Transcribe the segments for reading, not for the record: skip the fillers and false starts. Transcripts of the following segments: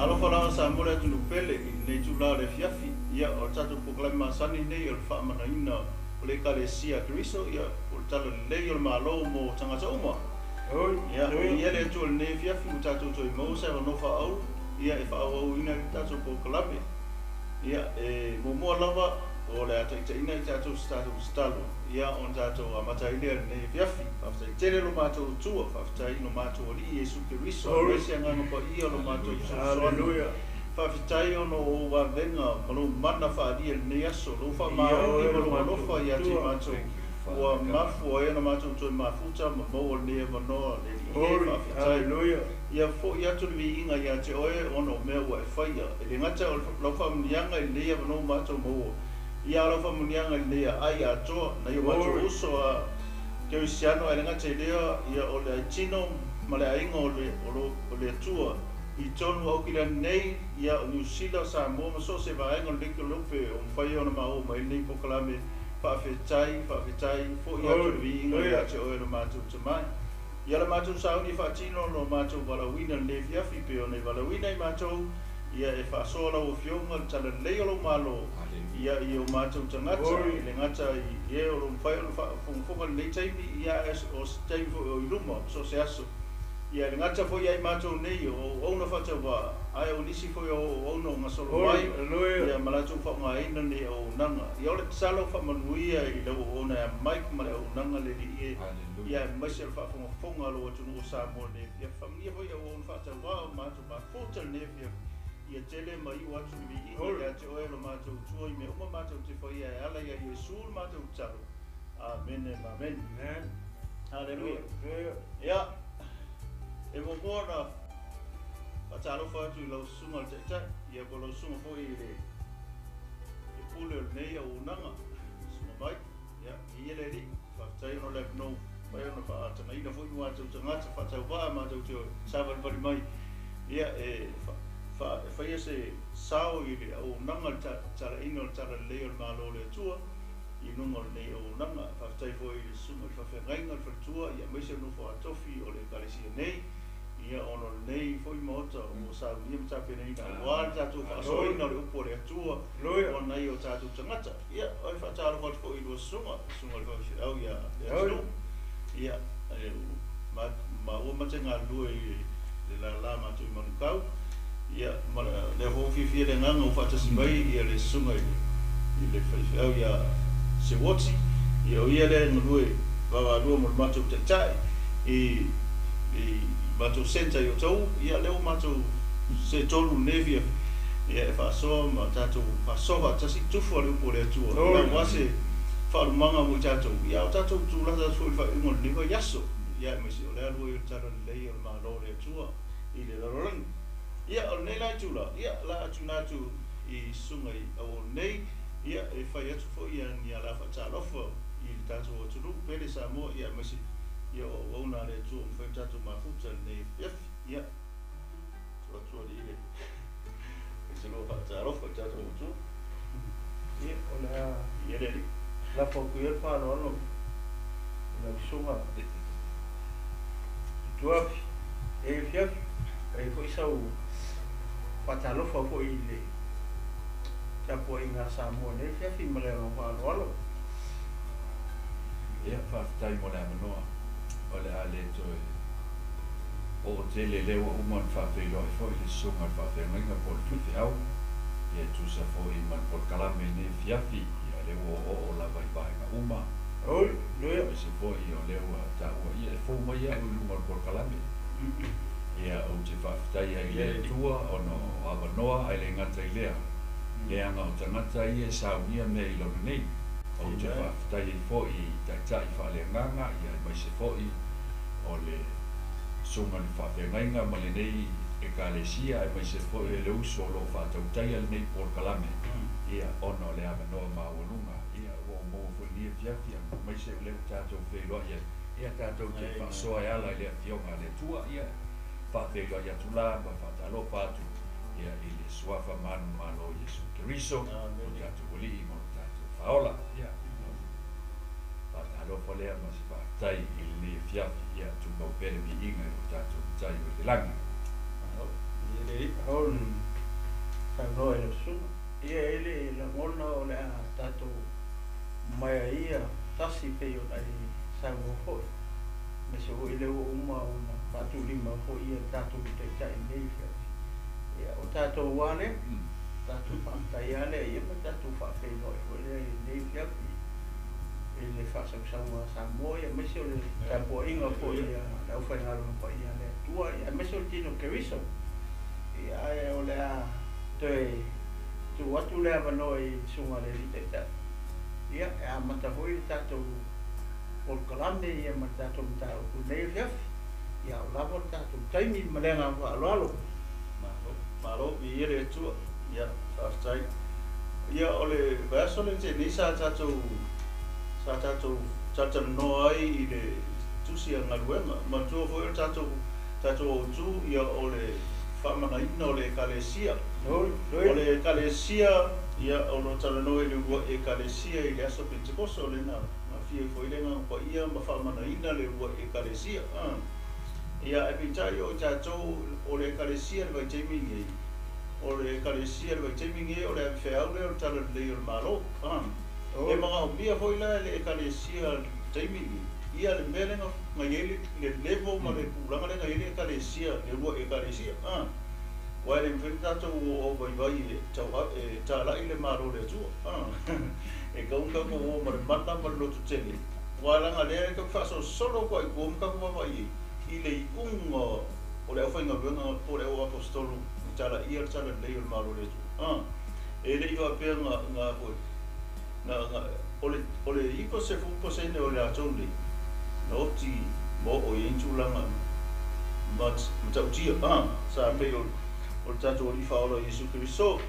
Alo fala sa mole tu pele nei tu la le fiafi ia o tatu proclama sani nei o Faamamanaina O Le Ekalesia Kristo ia o talo le o malo mo tangata uma. Ia ia le tu nei fiafi o tatu to mo sa no fa au ia e fa au ina tatu proclame. Ia e mo lava o le ata ina tatu stalo ia on tatu amata ile nei fiafi fa tele lo mato tua fa no mato li Yesu Kristo o se ngano pa ia lo mato Hallelujah. Fafitai ono o wa venga malo mana fa dia ne aso lo fa ma o lo fa ia te mato o mafu o ena mato to mafuta mo o le no le Hallelujah. ia fo ia tu vi inga ia te oe ono me o fa ia le ngata o lo fa mnianga le no mato mo ia lo fa mnianga le ai a to na yo mato uso a ke usiano ele ngata ia o le chino male ainga o le tua I tonu au kila nei ia o New Zealand sa mo so se va en le ko lofe o fai ona ma o mai nei proclame fa fetai fo ia to vi ia te o no ma tu mai ia la ma tu sa ni fa tino no ma tu vala wina le via fi pe ona vala wina I ma tu ia e fa so la o fionga tala le o malo ia I o ma tu tangata le ngata ia o fai o fa fo le tai ia o tai fo o luma so se aso ia le ngata fo ia I matou nei o ona fata wa ai o nisi fo o ono ngasolo mai ia malatu fa mai ina nei o nanga ia o le salo fa manuia I le o ona Mike ma le o nanga le di ia Michelle fa fonga lo tu no sa mo ne ia famia fo ia o ona fata wa matou ba fota ne ia tele mai wa tu vi ia te o lo matou tu I me o matou te fo ia ala ia Yesu matou talo amen amen hallelujah ia e mo bona patalo fa tu lo sunga teta ia ko lo sunga fo I le e pule nei o nanga sunga mai ia ia le ri fa tai no le no vai no fa ata ina fo no atu tanga fa tau va ma tau tu savan pari mai ia e fa ia se sao I le o nanga tara ino tara le o malo le tua I nunga nei o nanga fa tai fo I le sunga fa fa ngainga fa tua ia mai se no fo atofi o le Ekalesia nei ia ono nei foi mota o sa ni mta pena ina wa tatu fa so ina le upo le tua o nei o tatu tangata ia o fa talo fa fo I do sunga le fa au ia ia ma o ma tenga lu le la ma tu man kau ia ma le ho fi le nganga o fa tasi mai ia le sunga I le fa au ia se woti ia le ngulu va lu mo ma tu tai I matou senta yo tau ia leo matou se tolu nevia ia fa so ma tatou fa so va tasi tufu le po le tua ia wase fa manga mo tatou ia tatou tu la so fa ngol ni ko yaso ia me si o le alu yo tara le o ma lo le tua I le rolang ia o nei la tula ia la tunatu I sunga I o nei ia e fa ia fo ia ni ala fa talofa I tatou tu pele sa mo ia me si ia o ona le tu fa tatu mafuta nei ia tu di ile se lo fa taro fa tatu tu ia ona ia le la fo ku ia fa no na sunga tu e fiaf e foi sau patalo fo fo ile ta po inga sa mo ne fiaf I male ro fa no ia fa tai mo la no ole ale to o tele le o man fa pe lo fo I sunga fa pe nga por tu te au e tu sa fo I man por kalame ne fiafi ia le o la vai vai nga uma no se fo I o le o ta o ia fo mo ia o man por kalame ia o te fa tai ai le tua o no ava noa ai le ngata I le anga o tangata ia sa unia me I lo nei o te fa tai fo I tai fa le nganga ia mai se fo I o le sunga ni fa nga ma le nei Ekalesia ai mai se fo le uso lo fa tau tai al nei por kalame ia ono le ava no ma wonunga ia o mo fo ni fiafia mai se le tato fe lo ia tato te fa so ai ala le fionga le tua ia fa fe lo ia tula ma fa talo patu ia I le suafa manu malo Yesu Kristo o tato oli mo tato faola ia alo fo le ma se fa tai I le fiafi ia tu mo pere mi inga o tato tai o le langa Ele hon sa no ele su. Ia ele la ngona o le tato mai ia tasi pe o ai sa mo foi. Me se o ele o uma una tatu lima foi ia tatu te tai nei fa. Ia o tato wane tatu pa tai ale ia pa tatu fa fe no o le nei fa. Ele fa sa sa mo ia me se o le tapo inga foi ia au fa ngalo pa ia le tua ia me se o tino ke viso. Ia o le te tu watu le avano I sunga le te ia a mata hoi tato o kalame ia mata tato mta o nei fiaf ia o lavo tato taimi malenga wa alo malo ia le tu ia sai ia ole vaso le te ni sa tato no ai I le tusia ngaluenga ma tu foi tato o tu ia ole Faamamanaina O Le Ekalesia. O Le Ekalesia ia ono talanoa I le Ekalesia I le aso Pentekosto le na fie foi le nga pa ia ma Faamamanaina le Ekalesia. Ia e pitai o tatou o le Ekalesia le vai teimingi. O le Ekalesia le vai teimingi o le feau le o tala le o malo. E mga umbia foi le Ekalesia teimingi. Ia le melenga ngai le levo ma le pulanga le ngai le Ekalesia le wo Ekalesia wa le mfenta o vai ta la ile maro le tu e kaunga ko o mar mata mar lo tutele wa la ngale ka fa solo ko I ka ko vai ile ungo o le fa nga venga o le o apostolo ta la ia ta le ile maro le tu e le iwa pe nga ko na o le iko se fu po se ne o le atoli noti mo o yentulanga but mtautia sa pe o tato o fa o Yesu Kristo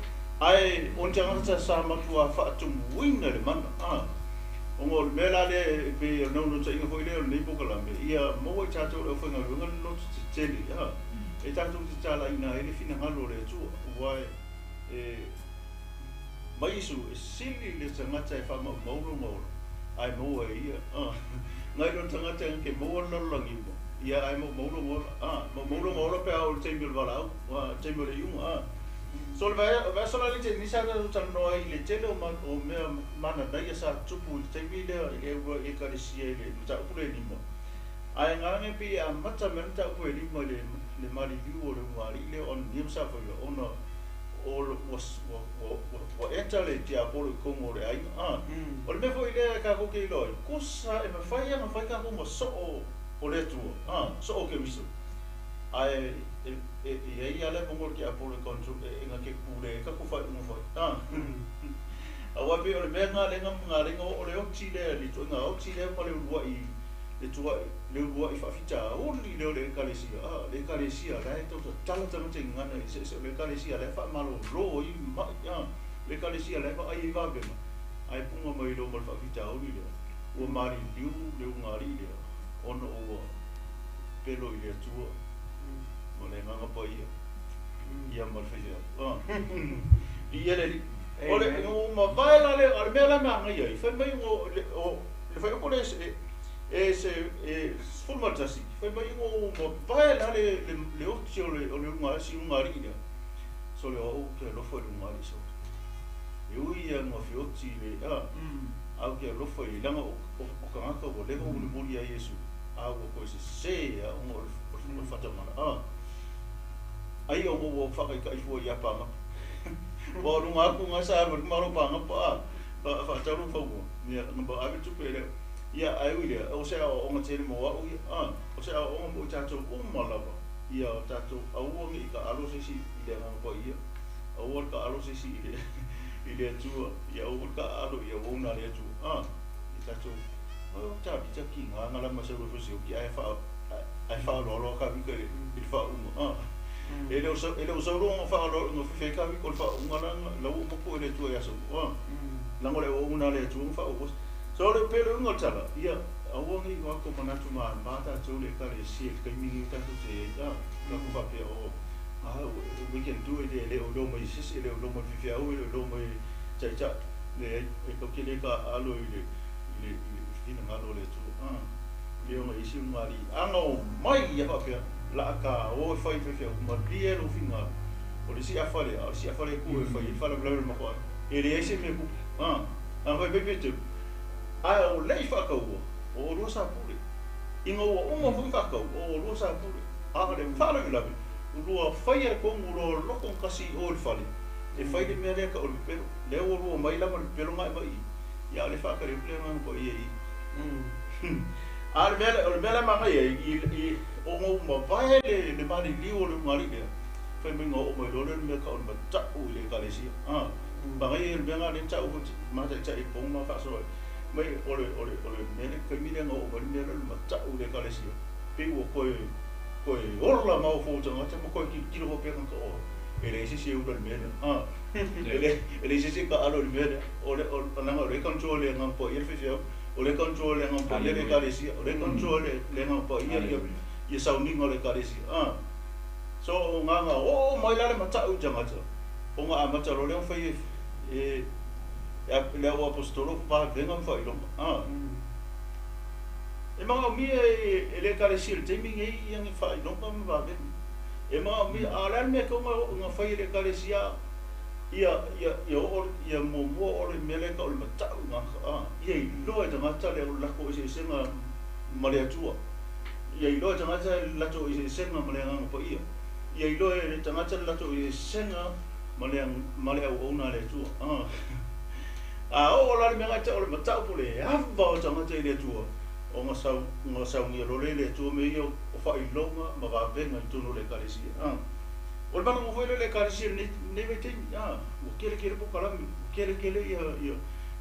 ai on tanga sa matua fa tu winga le man o mo mela le pe no tsa inga foi le le bokala me ia mo tato o fa nga no tseli e tato tsala ina ele fina halo le tu wa mai su sili le tanga tsa fa mo mo ai mo ia ngai no tanga ke mo no langi ia ai mo mo pe au tembil valau wa tembil yung so le va sola le ni sa no no ai le tele o me mana dai sa tupu tembil le Ekalesia le ta pule ni mo ai ngane pi a mata men ta pule ni mo le mari viu o le mari le on nim sa fo ono o was entale ti a polo como le ai o le me foi le ka ko ke loi kusa e me fai ka ko mo so o le tu so o ke viso ai e ia le mo ki a polo control e nga ke pule ka ko fai mo fai a wa pe o le me nga le o le oxi le li tu nga oxi le pa le uai le tu le uai fa fita o le Ekalesia le Ekalesia la to tala tala te ngana se le Ekalesia le fa malo ro I ma le Ekalesia le fa ai va bema ai punga mai lo mal fa fita o le o mari liu le ngari le ono o pelo I le tu mo le nga pa ia mal fa ia le o le ma vai la le al mela ma ia fa mai o le fa ko le formatasi foi mai o pai lá le otio le uma si uma ria so le o que lo foi uma ria so eu ia no fioti le au que lo foi langa o kanga o le o muri a Yesu au ko se a o fatamana ai o mo fa ka foi ia pa bo runga ku nga sa mo maro pa nga pa fa tau fo ni ba a tu pe ia ai ui o se o nga tele mo au o se o mo tato o malava ia tato au ngi ka alo se si ile nga ko ia au ka alo se si ile tu ia o ka alo ia o na le tu tato o ta bi ta ki nga la ma se ro fo si o ki ai fa lo ka vi ke il fa ele o so ro fa lo no fe ka vi ko fa nga la o mo ko le tu ia so la ngole o una le tu fa o so le pelo ngotala ia awongi wa ko manatu ma mata tu le Ekalesia ke mi ta tu te la ko fa pe o we can do it le o lo mo isi le o lo mo fi o le lo mo cha le e ko ke le ka alo le fina ngalo le tu le o isi mari ano mai ia fa pe la ka o fai fe ma dia no finga o le si afale ku e fai fala bla ma ko e le ese me ku vai bebe tu o le fa ka o lo sa pule inga o mo fu ka ka o lo sa pule le fala la lo fai e ko lo lo kon kasi o le fale e fai de me le ka o le pero le o lo mai la ma le pero mai mai ya le fa ka le pleno ko ye le mele manga i o mo ma vai le mani li o le ngari le fai me ngo o mo lo le me ka o ma ta u le ekalesia ba ngai le benga le ta u ma ta i pong ma fa so mai o le mele ka mi le ngo o le mele ma ta u le ekalesia pe o ko orla ma o fo tanga ta mo ko ki lo pe kan ko ele se se u le mele ele se ka alo le mele o na le control le ngam po il fe o le control le ngam po le ekalesia o le control le ngam po ia sauni ngole ekalesia so nga o mai la le mata u janga ta o nga amata lo le fai le o apostolo pa venga fai lo e ma mi le ekalesia te mi ngai yang fai lo pa ma ben e ma mi ala me ko nga fai le ekalesia ia mo o le mele ka o le mata nga ia lo e tanga le la ko se senga male tua ia lo tanga la to se senga male nga po ia lo e tanga la to senga male o ona le tua o la me nga o le mata po le ava tanga le tua o nga sa mi lo le tua me io o fa i longa ma va venga tu no le ekalesia o le mana mo foi le ekalesia ne vete o kele po kala kele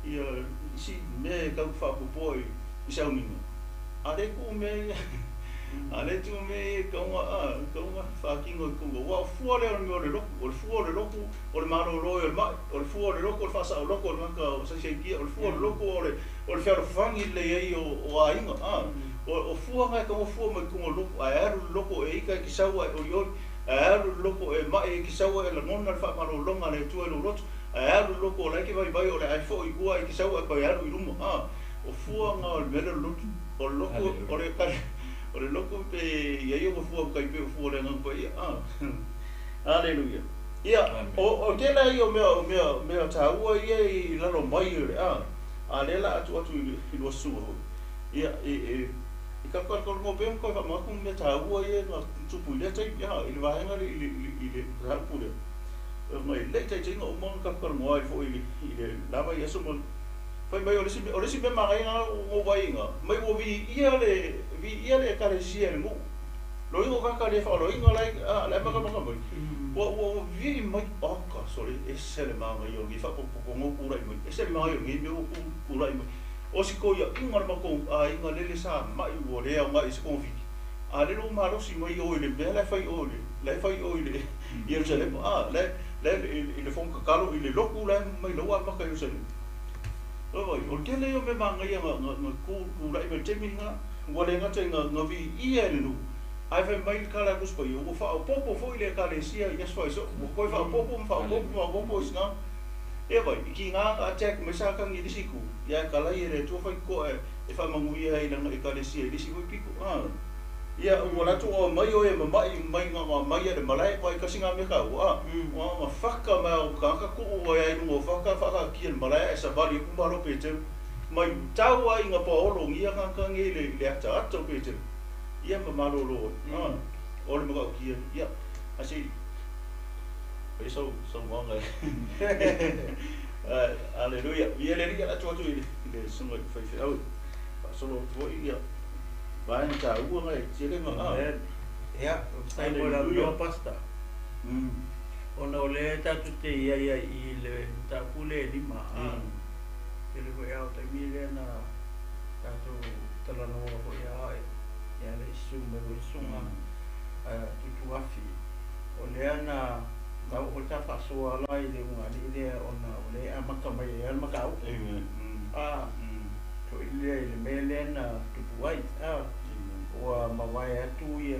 ia si me ka fa po poi i sa mingo ale ku me ale tu me ka fa kingo ku wa fu le o le loko o le fu le loko o le maro lo o le fu le loko o fa sa o loko o manka o sa se ki o le fu le loko o le fer fangi le ai o ainga o fu nga ka o fu me ku loko a loko e ka ki sa wa o yo loko e mai ki sawa e la ngona fa ma lo longa le tu e lo lot loko la ki vai o le ai fo i kua i ki sawa ko i lumo o fua nga o le mele lot o loko o le kare o le loko pe ia yo fua ka i pe fua le ngan ko ia haleluya ia o ke la io me ta ua ia i la lo mai le le la atu i lo su ia ka ko mo pe ko fa ma ku me ta ua ia na tu pu le tai ia i va nga i ra pu le mai le tai tai no mo ka ko mo ai fo i le lava ia so mo fa mai o le si me ma nga o vai nga mai o vi ia le ekalesia le mo lo ingo ka le fa lo ingo lai le ma ka mo o vi mai aka so le esele ma nga yo vi fa ko mo ku rai mo esele ma yo ngi me ku rai mo o si ko ia inga ma ko inga lele sa mai o le mai se konfi le lo ma lo si mai o le bela fai o le fai o le Jerusalem le le fon ka kalo le loku la mai lo ma ka Jerusalem o ke le yo me ma nga ku rai me te minga o le nga te nga vi ia le lu ai fa mai kala ku spo yo fa o popo foi le ekalesia ia so ko fa popo sna e vai ki nga attack me sa ka ngi disiku ya kala ile tu fa ko e fa mangu ia ina ekalesia disiku piku ia o la tu o mai o e mai nga mai e malai ko ka singa me ka ma faka ma o ka ku o ia no faka ki el malai sa vali ku malo pete mai tau ai nga po lo ngia ka ngi le ta to pete ia ma malo lo o le mo ki ia asi so wanga aleluia ia le ria tu le sunga fai au solo vo ia vai ta u nga chele ma ia sai mo la lo pasta ona ole ta tu te ia i le ta pule lima ele foi au ta mi le na ta tu tala no ho ia le suma sunga tu afi ole ana tau o ta fa so ala i le nga le ona le ama ka mai e ma ka u to ile mele na tu puai o ma vai atu ia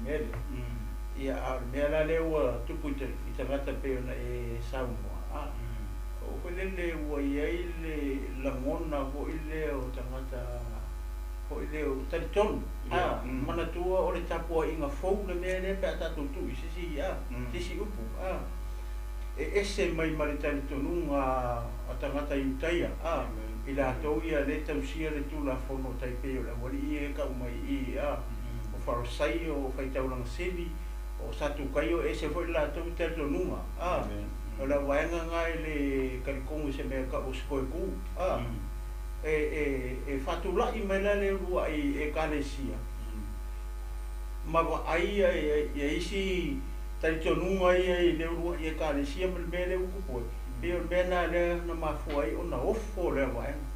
mele ia mele le o tu puite i ta ngata pe na e sa mo o ko le o ia ile la mona o ile o ta ngata ho i leo talitonu mana tua o le tapua inga fou le mea le pe ata tutu i sisi sisi upu e ese mai mari talitonu a tangata i utaia i la tau ia le tausia le tula fono taipeo la wali i e kau mai i o farosai o faitaulanga sili o satu kaio ese foi la tau talitonu o la waenga ngai le kalikongu se mea ka o skoe ku e fatula i mai le rua i ekalesia ma wa ai e isi talitonu ai le rua i ekalesia ma le le uku pe o bena le na mafuai ona ofo le waenga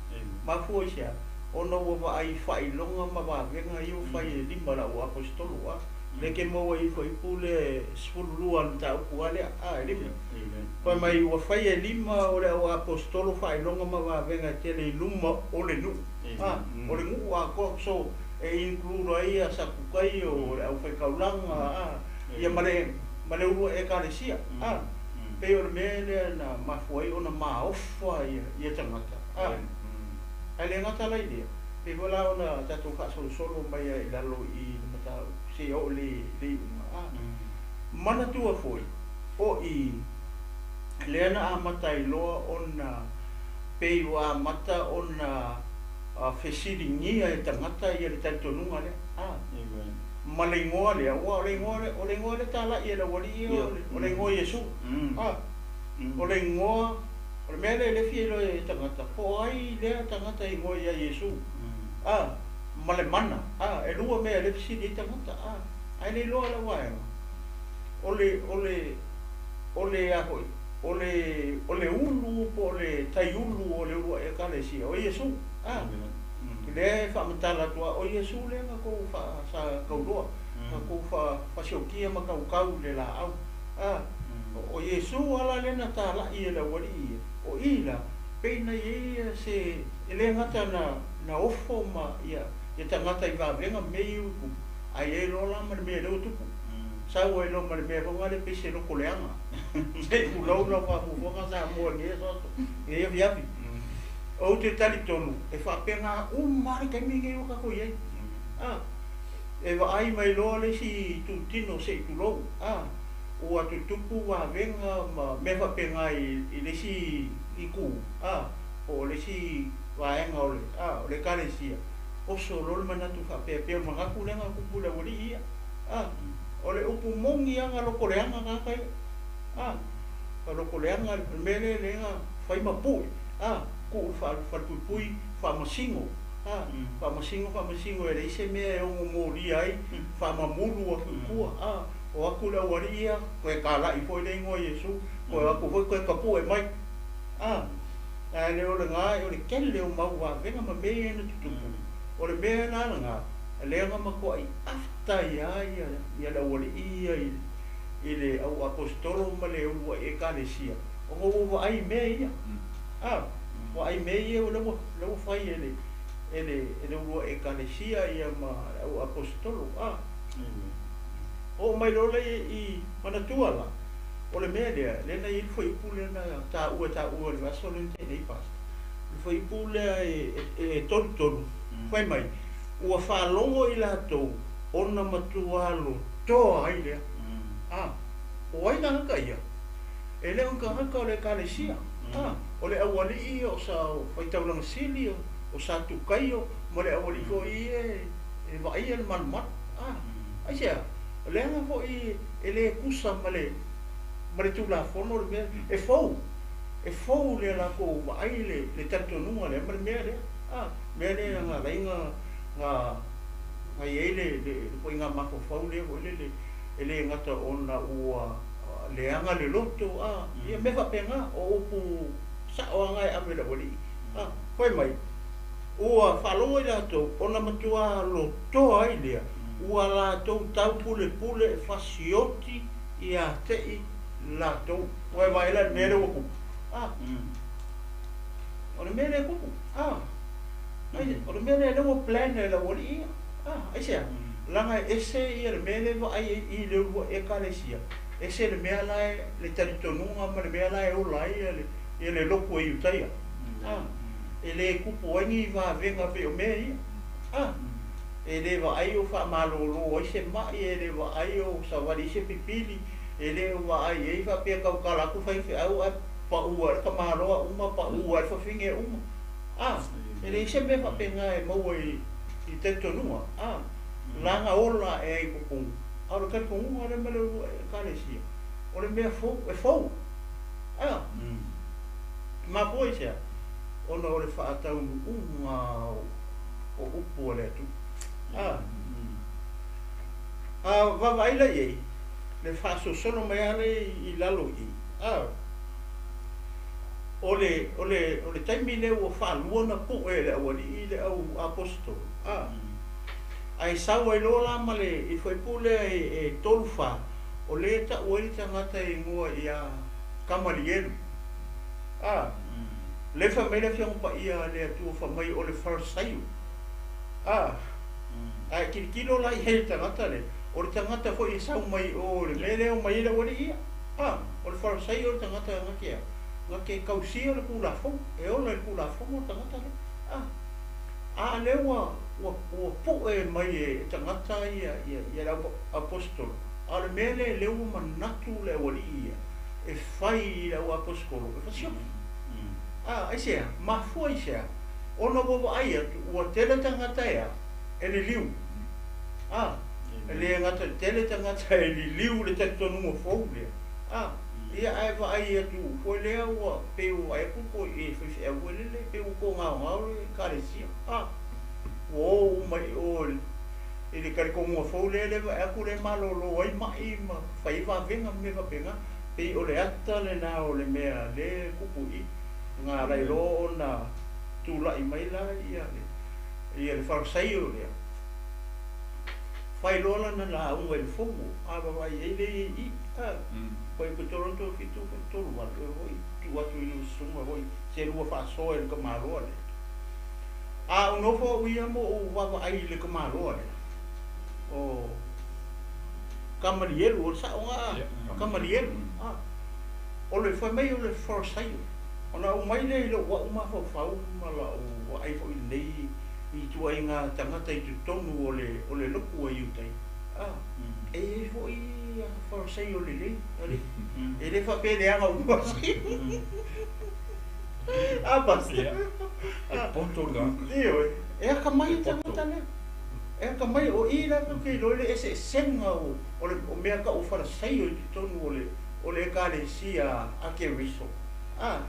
mafuai sia ona wa ai fai longa ma wa venga i o fai lima la o apostolo le ke mo i foi pule spuluan ta ku ale lima pa mai wa fai lima o le o apostolo fai longa ma wa venga tele luma o le nu o le ngu a ko so e include ai a sakukai o le au fai kaulanga ia male u ekalesia pe o mele na mafuai ona maofa ia tangata ai le ngata lai dia pe wala ona tatu fa solo mai ai lalo i mata se o le mana tua foi o i le na amata i loa ona pe wa mata ona fesiringi ai tangata ia le tantonunga le malengoa le o le ngoa le tala ia le wali o le ngoa Yesu o le ngoa o le mele le fielo e tangata po ai le tangata i ngoa ia Yesu male mana e lua me le fisi tangata ai le loa la wae o le ahoi o le ulu po le taiulu o le ua ekalesia o Yesu le whamatala tua o Yesu le nga kou sa kauloa kou whasiokia ma kau le la au o Yesu ala le na tala i la wali o ila peina ia se ele ngata na ofo ma ia tangata i wawenga mei uku ai e lola ma me leo tuku sa o e lo ma me vonga le pese lo koleanga se ulau la wa vonga sa mo nge so e viapi o te talitonu e whapenga mari kai mingi o kako iei e wa ai mai loa le si tu tino se tu lou o atu tupu wa venga me whapenga i le si iku o le si waenga o le kalesia o so lol mana tu whapepe o mangaku lenga kupula wali ia o le upu mongi anga lo koreanga kakai lo koreanga mele lenga whai mapui ku pui Faamasingo e reise mea e ongo mōri ai Faamamulu a kukua o aku la waria koe kala i foi le ingoa Yesu koe aku foi koe kapu e mai a le o le ngai o le kele o mau a venga ma mea na tutupu o le mea na ngā le anga ma koe afta ia la wali ia i le au apostolo ma le ua ekalesia o ngo wa ai mea ia wa ai mei o le fai ele ua ekalesia ia ma o apostolo o mai lo le i mana tuala o le mea le na i foi pule na ta ua le vaso le nei pas le foi pule e tolu foi mai ua whalongo i la tou ona matualo toa ai lea o ai na haka ia e le unka haka o le ekalesia o le awali i o sa faitaulanga sili o sa tukai o mo le awali ko i e vai e manmat ai sea le anga ko i e le kusa male tula fono le e fou le la ko vai le tantonunga le mea le nga lainga nga ele ko inga mako fou le ele ngata ona ua le anga le loto ia me fa penga o upu sa o ngai a me la wali foi mai ua falongo ia to ona matua lo to ai le ua la to tau pule fasioti ia te la to vai vai la mere o ku o mere ku ai o mere le o plan la wali ai sia langa ese ia mere vai i le ekalesia ese le mea lai le taritonunga ma le mea lai o lai le loko e utaia e le kupu angi va venga pe o mea ia e le wa ai o Faamālōlō ai se mai e le wa ai o sawari se pipili e le wa ai e fa pe ka kala ku fai au a pa ua ka maroa uma pa ua fa finge uma e le se me fa pe ngai mo i te tonua langa ola e ai ku ora ka ku ora me le Ekalesia ora me fo ma poi se ona ora fa atau uma o upu le tu va vai la ye le fa sono mai ale I lalo I ole taimi le o fa luona po e le o I le au apostolo ai sa o lo la male I foi pule e tolfa o le ta o le tangata e ngoa ia kamalienu le fa mai le fiong pa ia le tu fa mai o le farsaio ai kilo la I tangata le o le tangata foi I sau mai o le mele o mai le o le ia o le farsaio o le tangata ngake kausia le pula fo e o le pula fo o tangata le le wa po e mai e tangata ia le apostolo a le mele le o manatu le o le ia e fai le o apostolo e fasio ai sea ma foi sea ona bo ai o tele tangata ia e le liu le ngata tele tangata e le liu le tonu mo fo le ia ai va ai tu foi le o pe o ai ko e foi e o le pe o ko ngau le Ekalesia o mai o ele kare ko mo fo le a ku le malolo ai mai ma fai va venga me va penga pe o le ata le na o le mea le kupu I nga rai ro na tu la I mai la ia le farsaio le fai lola na la un el fogo ava vai ele I poi ko Toronto fitu ko tolu wa hoi tu wa tu I suma hoi se lua fa so el kamalo le no fo ia mo o wa ai le kamalo le o kamalielu o sa o kamalielu o le foi mai o le farsaio ona o mai le lo wa uma fo fa uma la o ai fo nei I tu ai nga tangata I tu tonu o le loku ai utai e fo I farsaio le e le fa pele anga o basi ponto ga io e ka mai tangata le e ka mai o I la ke lo le ese senga o mea ka o farsaio I tu tonu o le Ekalesia a ke riso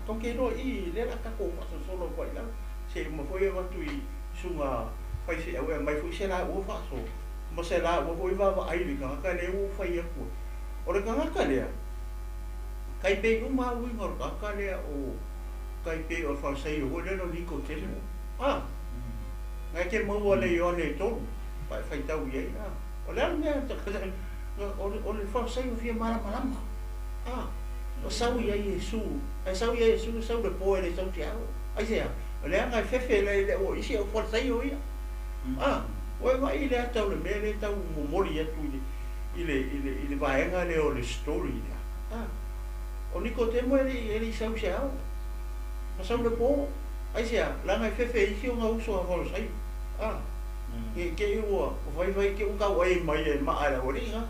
toke no I le la ka ko fa solo ko ila se mo foi va tu I sunga fai se e mai foi se la o fa so mo se la o foi va ai li ka le o fai e ko o le ka le kai pe uma ui ngor ka le o kai pe o fa se o le no liko te ngai ke mo o le yo le to fai tau ye o le me o le fa se o fia mala o sau ia Yesu ai sau ia Yesu sau le po le sau tiao ai se le anga fefe le o isi o for sai o ia o vai le tau le mele tau mo mori ya tu ile vai anga le o le story o niko te mo ele sau tiao o sau le po ai se la anga fefe isi o ngau so for sai ke o vai ke o ka wai mai e ma ala o ringa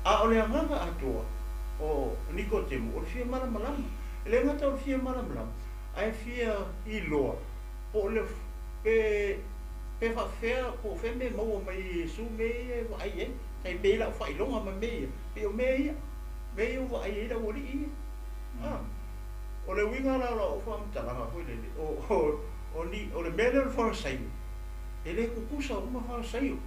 o le anga atua o niko te mo o fia mara malama le ngata o fia mara malama ai fia I loa o le pe fa fea po fe me mo mai su me ai tai pe la fai longa ma me pe o me o ai da o ri o le winga la o fa mta la foi le o le mele o fa sai ele ku kusa uma fa sai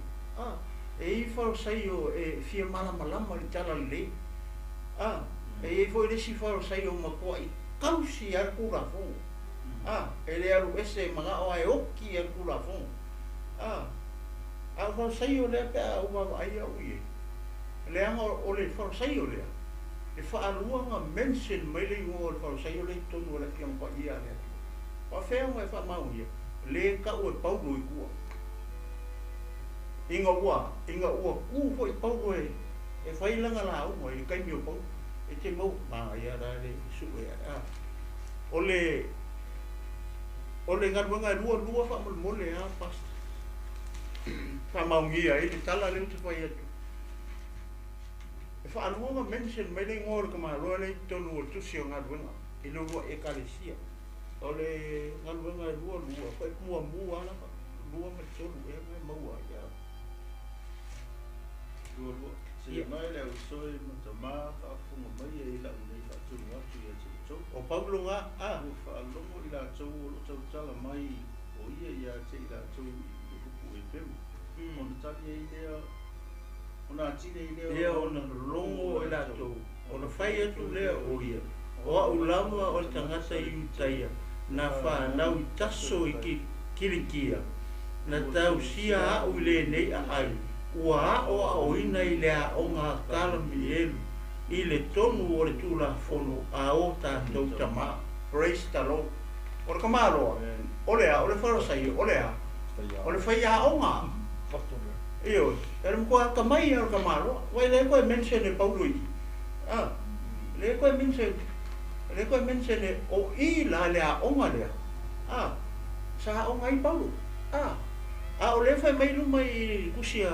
e fa sai e fia mara malama le tala le e foi le si fa sai o ma ko I kausi ar kura fo ele aru ese maga o ai oki ar kura fo fa sai o le pe o ma ai o ye le anga o le fa sai o le e fa alua nga mention mai le o fa sai o le tonu le fiam pa ia le pa fe o fa ma o ye le ka o pa o I ku inga ua ku fo I pa o e fai langa la o mo I kai mi o pa e te mo ma ia ra le su e o o le ngai lua fa mole a pasta fa maungia i tala le te fai atu e fa aluanga mention mai le ngor ka malo le tonu o tusi o ngai i lo ekalesia o le ngai lua fa mua ala lua ma tolu e mai maua ya lua se mai le usoi ma tama fa funga mai e la nei fa tu atu ia te o Paulo nga fa longo i la tau tala mai o ia te i la tau i kupu e pemu ona tali e lea ona atine i lea ona longo i la tau ona fai atu lea o ia o au lama o tangata i utaia na fa nau i taso i ki kirikia na tau sia au le nei a ai ua o a oina i lea o ngā kalami elu i le tonu o le tula fono a o tātou tama. Praise the Lord. O le kamaloa, o le wharasai, o le whaia o ngā. Io, e mkua kamai o le kamaloa, wai le koe mention e paului. Le koe mention e o i la lea o ngā lea. Sa o ngā i paulu. O le whai mailu mai kusia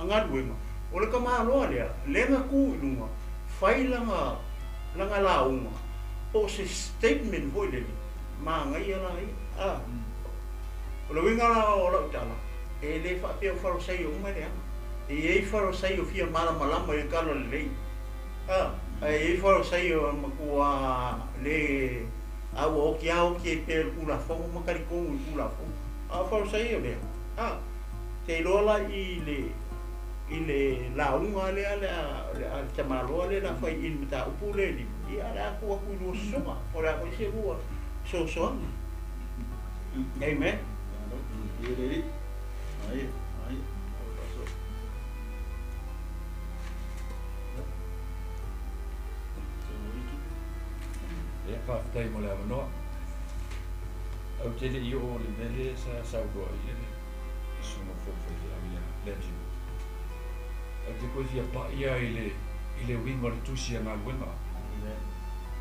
angaduenga. O le kamaloa lea, lenga ku inunga. Fai langa launga o se statement voi le ma ngai ala ai o le winga o la utala e le fa pe faro sai o mai e faro sai o fia mala malama e kalo le e faro sai o makua le o ki pe ula fo makari ko ula fo faro sai o le te lola i le launga le te maloa le na fai in mita upu le ni i ala kua kuinu soma o la koi se hua so amen whaftai mo le amanoa au te le i o le mele sa sauroa i le sumo fofo i amia legend te koe fia paia i le winga le tusi a ngā luenga.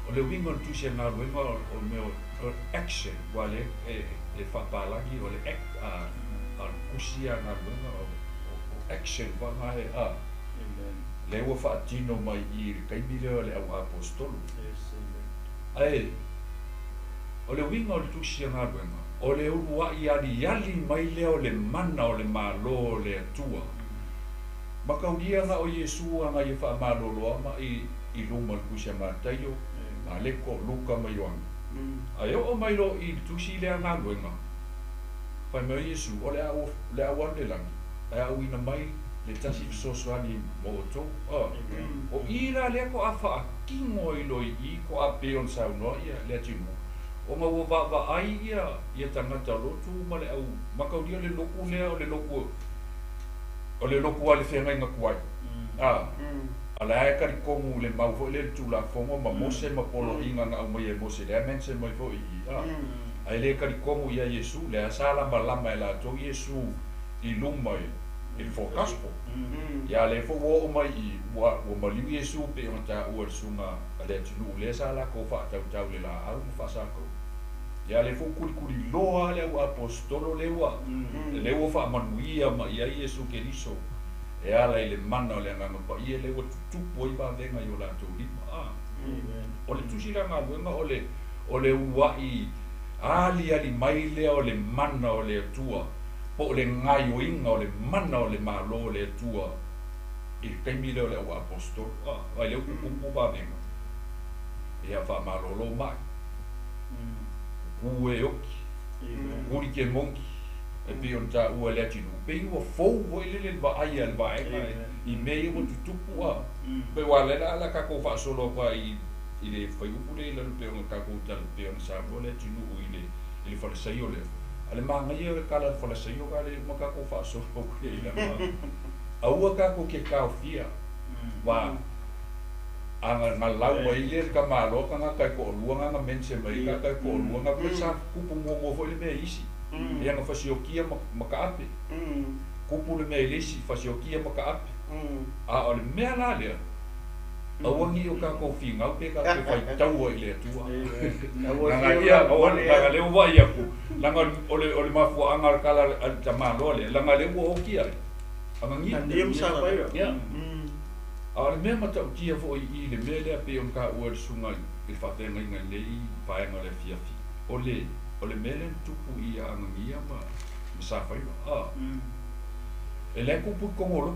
O le winga le tusi a ngā luenga o meo action wa le whapalagi o le act a kusi a ngā luenga o action wa ngā he a. Le ua whaatino mai i kaimile o le au apostolu. Ai, o le winga o le tusi a ngā luenga, o le urua i ali mai lea o le mana o le malo o le atua. Makaulia nga o Yesu nga i whaamaloloa ma i luma le kusia mātaio ma leko luka mai oanga. Ai o mai lo i tusi lea ngā luenga. Whai mai Yesu o le awan le langi. Ai au ina mai le tasi sosoani mo o tō. O ira lea ko a wha kingo i loi i ko a peon saunoa ia lea tino. O ma ua wa ai ia tangata lotu ma le au makaulia le loku lea o le loku o le loku ale whenga inga kuai. Ala e kari kongu le mau fo le tula fongo ma mose ma polo inga nga au mai e mose le amense mai fo i. Ai le kari kongu ia Yesu le asala ma lama e la to Yesu i lumai i fokaspo. Ia le fo wo mai i wa maliu Yesu pe o ta ua sunga ale tunu le sala ko fa tau le la au fa sa ko. Ia le fo kuri loa le apostolo le ua fa manuia ma ia Yesu Keriso e ala i le mana o le nganga pa ia le ua tutupo i ba venga i o la tau lima o le tusira ngā luenga o le ua i ali mai lea o le mana o le atua po o le ngai o inga o le mana o le malo o le atua i kaimi leo le ua apostolo ai le ukukupu ba venga e a fa malolo mai ue oki, uri ke monki, e pe on ta ua lea tinu. Pe iwa fau hoi lele wa aia le wa eka i mei wa tutupu a. Pe wa lena ala kako wha solo kwa i le whai upu le lanu pe on kako tala pe on sa ua lea tinu i le whalasaio le. Ale maa ngai e kala whalasaio ka le ma kako wha solo kwa i le maa. A ua kako ke kao fia wa nga lau mai le ka malo ka nga kai ko luanga nga mense mai ka kai ko luanga ko sa kupu mo foi le me isi e nga fasiokia makaape kupu le me lesi fasiokia makaape a ole me ala le a wangi o ka ko finga pe ka pe fai tau i le tua nga ia o nga le wa ia ku Langa ole mafu angal kala al tamalo le langa le wo kia. Anga ngi. Niem sa pai. Ya. Ale me mata kia fo I le mele pe on ka o sunga I fatenga ngai le I paenga le fiafi. Ole mele tupu I anga ngi ma sa pai. Ele kupu kongolo.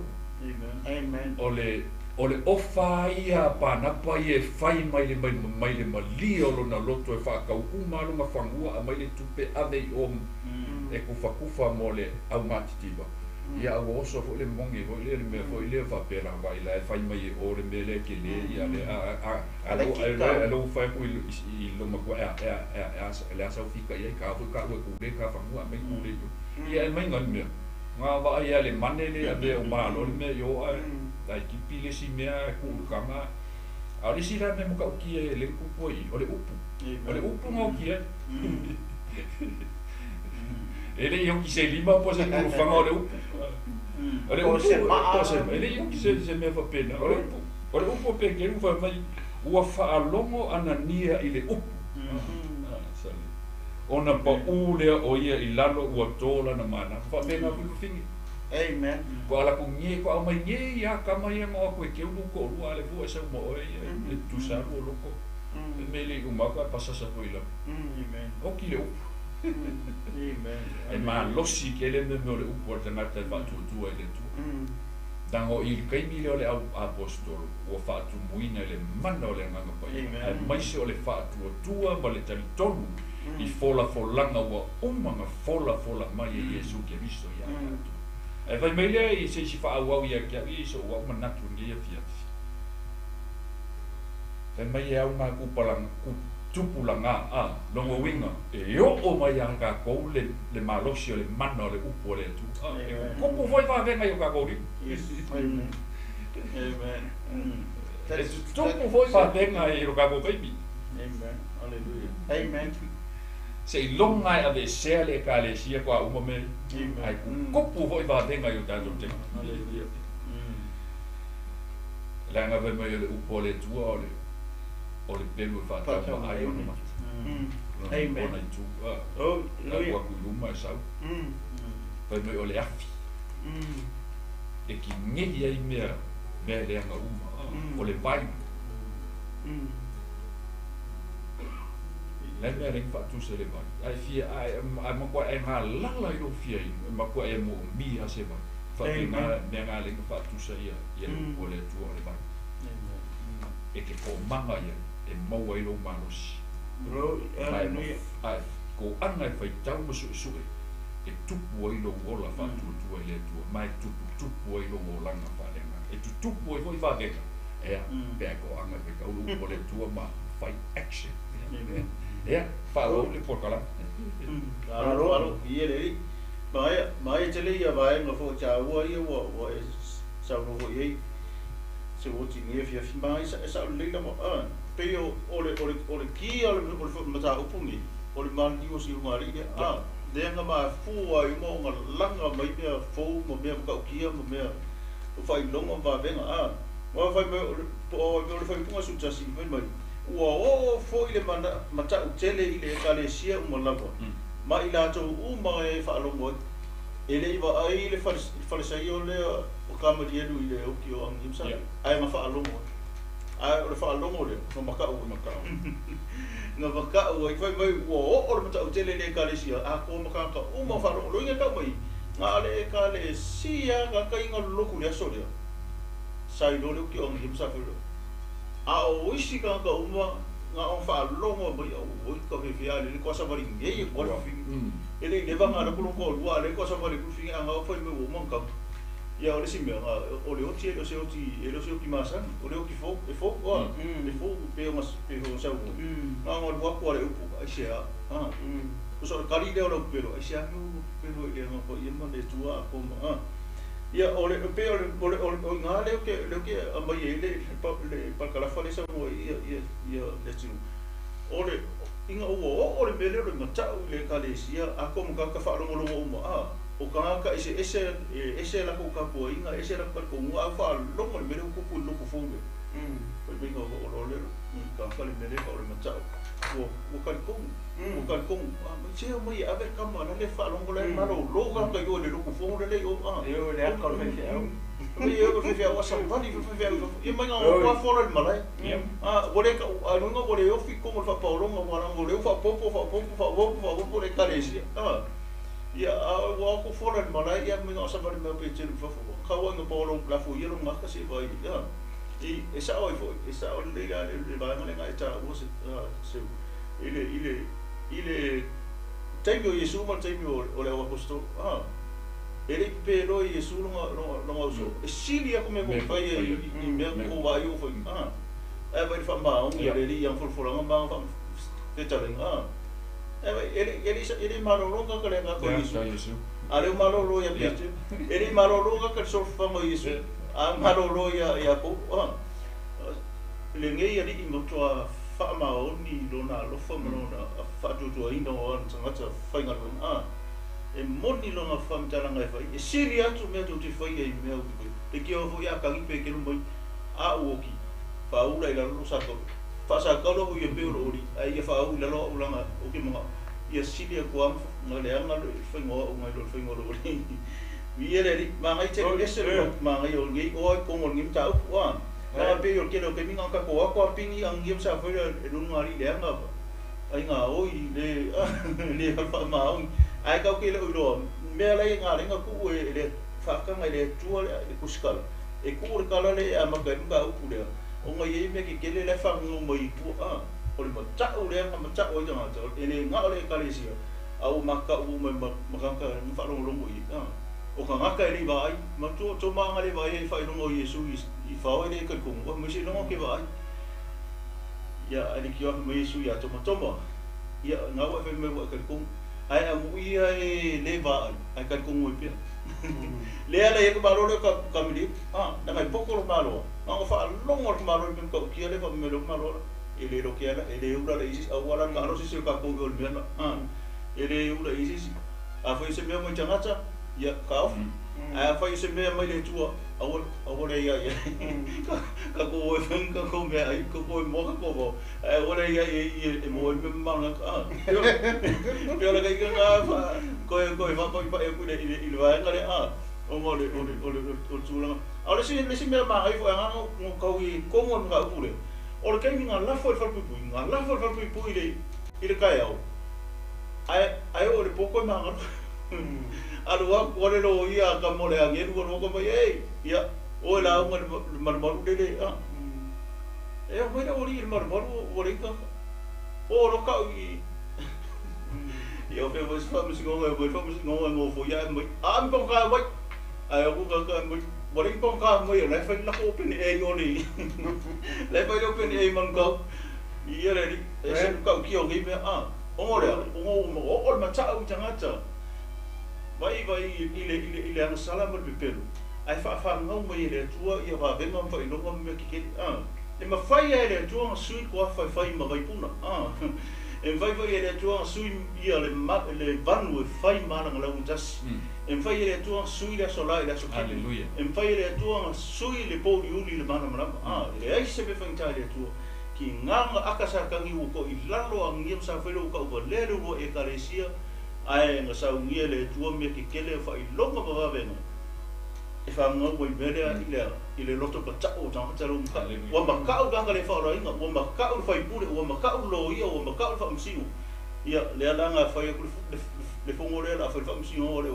Amen. Ole ofa ia panapa I fai mai le mali o na loto e whakau umalunga whangua mai le tupe ave I om e kufa mo le au matitiba. Ia au oso fo le mongi fo le me fo le whapera vai la e fai mai o le mele ke le ia le alo fai pu I lo makua le asa ufika ia ka fu ka ku le ka whangua mai ku le ia mai ngai me. Nga va ia le manele ave o malo le me yo ai ki pile si mea ku kanga ali si la me mo ka ki le kupu I o le upu mo ki ele yo ki se lima po se ku fanga o le upu ele upu ele yo ki se me fa pena o le upu pe ke fa mai ua fa longo anania I le upu ona pa ule o ia I lalo ua tola na mana fa pena ku fingi. Amen. Ko ala ku ngie ko au mai ngie ia ka mai ngo ko ke lu ko lu ale fu esa mo e tu sa lu loko. Me le ku maka pasa sa ko ila. Amen. O ki le u. Amen. E ma losi ke le me le u por tana ta va tu e le tu. Dango il kai mi le au apostolo o fa tu muina le mano le nganga pa. E mai se o le fa tu tua ma le tali tonu. I fola langa wa umanga fola mai Yesu ke visto ia. E vai mai le I se si fa au ia ke I so wa manatu ngia fia. E mai e au ma ku palang ku tupulanga longo winga e o mai ka ko le malosio le mano le upo le tu. Como voi va venga yo ka ko ri. Amen. Amen. Como voi va venga yo ka ko baby. Amen. Hallelujah. Amen. Se longa ave se le ekalesia ko uma me ai kopu voi va venga yo tanto tempo. Hallelujah. Langa ve mai le upo le tu o le pelu fa ta ai ona ma. Amen. Ona tu. Oh, la ku luma sa. Vai mai o le afi. E ki ngi ai me le anga uma o le vai. Le me ring fa tu se le vai. Ai fia ai ma ko ai nga la yo fia ma ko ai mo mi a se vai. Fa nga nga le fa tu se ia o le tu o le vai. E ke ko manga ia e mau ai lo manos. Bro, ai ko anga fai tau mo su e tupu ai lo ola fa tu ai le tu mai tupu ai lo ola nga fa le nga. E tupu ai foi va venga. E pe ko anga pe ka o le tu ma fai action. Ya, falo le por kala. Alo, ie le. Mai tele ia vai no fo cha wo ia wo sa no wo ie. Se wo ti nie fia fi mai sa le la mo pe o le ki o le fo mata o pungi. O le man di o si ngari ia. De nga ma fu ai mo nga langa mai me fo mo me ka ki mo me o fai longo va venga wa fai me o le fai punga su tasi mai. Ua foi le mata utele I le ekalesia umalava. Ma I latou uma e whaalongo ele I wa ai le whalesai o le o kamari enu I le oki o angimsa. Ai ma whaalongo. Ai o le whaalongo le, no makau. Nga makau, ai whai mai ua o le mata utele le ekalesia. A ko makaka uma whaalongo. Loinga kau mai. Nga le ekalesia nga kai nga loku le aso lea. Sai lo le oki o angimsa whiro. A o isi ka uma nga on fa longo mai o ka ve fia le ko sa vari ngai ko fa ele le va nga ko ko lua le ko sa vari ku fi nga o fa me o man ka ya o le si me o le oti o se oti masa o le oti fo e fo o e fo pe o mas pe o sa o nga o lua ko le upu ai se o so ka ri le o pero ai se pero ele no ko yema le tua ko ia ole pe ole nga le ke mai ele pa kala fale sa mo ia le tinu ole inga ole mele ole mata le ekalesia a ko mo ka fa lo mo o ka ese la ko ka po inga ese la ko mo a fa lo mo mele ko fo me pe me ngo ole ka fa le mele ole mata o kalkung se mai ave kama na le fa longo le malo lo ka yo le ku fo le o yo le akal fe me yo fe o sa vali fe e mai o fo le malai o le ka no o le o fi como fa paulo mo o le fa popo le Ekalesia ia o ko fo le malai ia me o sa vali me pe te fa ka o no paulo la fo ia ma ka se vai e sa o le vai ma le ga ta o se ile taimi o Yesu ma taimi o le apostol ele pero Yesu no so e sili ako me ko fai e me ko vai o foi vai fa ma o ele yang fulfulanga ma fa fetaling ele malolo ka le ka ko Yesu ale malolo ya pete ele malolo ka so fa mo Yesu malolo ya ko le ngai ali mo to Faamamanaina lona lofa malona fatutua ina o tangata whainga lona e moni lona whamtalanga e whai e siri atu mea tu te whai e mea uti te kia o fo ia kangipe ke lumai a uoki whaura i lalo sako whasakalo hui e peuro ori a ia whaau i lalo ulanga o ke mga ia siri a kuam ngā leanga lo whaingoa o ngai lo whaingoa lo ori ia leri mangai te ese mangai o ngai o ai kongo ngim ta upu Nā pe o kero ke minga ka ko ako pingi ang yem sa foi e ngari le nga ai nga oi le fa ma ai ka ke le ulo me la nga le nga ku le fa ka nga le tua le kuskal e ku le kala le a ma ka nga u le o nga ye me ke le fa ngo mai pu o le ma ta u le nga ma ta o nga ta ele nga le Ekalesia au ma ka u me ma ka fa lo lo i o ka ngaka e vai ma to ma nga le vai e fa lo Yesu i fa ele ka kung o mo si lo ke vai ya ali ki o mo Yesu ya tomo ya nga wa fe me wa ka kung ai a mu ia e le va ai ka kung o pia le ala e ko balo ka mi na mai poko lo malo nga fa lo ngor malo me ko ki le fa me lo malo ele lo ke ala ele ura le isis awala ka no si ka ko o me na ele ura isis a foi se me mo changata ya kauf a fai se me mai le tua awole ya ka ko fen ka ko me ai ko mo ka ko awole ya e mo me manga pero la que nga fa ko fa e ku le va ngare o mo le o tula ahora si me ma ai fo nga no ko ko mo nga pure o ke mi nga la fo pu ile ka ya ai o le poko ma alua kore lo ia ka mole angin ko ko mai ia o la mar dele e mo ina ori mar ori ka o ro ka i ia pe was fam si ngo fo ya mai am ko ka mai ai ko ka mai ori ko ka mai la fa la ko pen e oli la fa lo pen e man ko ia le e se ka ki o ngi me o le o ma cha u changata vai ile ang salam be pelu ai fa ngau mai le tua ia va venga fa ino ko me ki e ma fai ele tua sui ko fa ma vai puna e vai ele tua sui ia le vanu fai mana ngala utas e fai ele tua sui la sola la soki Hallelujah e fai ele tua sui le poli uli le mana mana le ai se be fa le tua ki nganga akasa kangi ko i lalo ang ngiem sa felo ka o le lo Ekalesia ai nga sa ungia le tua me ke kele fa i longa ba venga e fa nga mo ile loto pa tao tang talo wa ma ka u ga le fa ro inga wa ma ka u fa i pure wa ma ka u lo ia wa ma ka u fa msinu ia le ala nga fa i ku le fongo le la fa msinu o le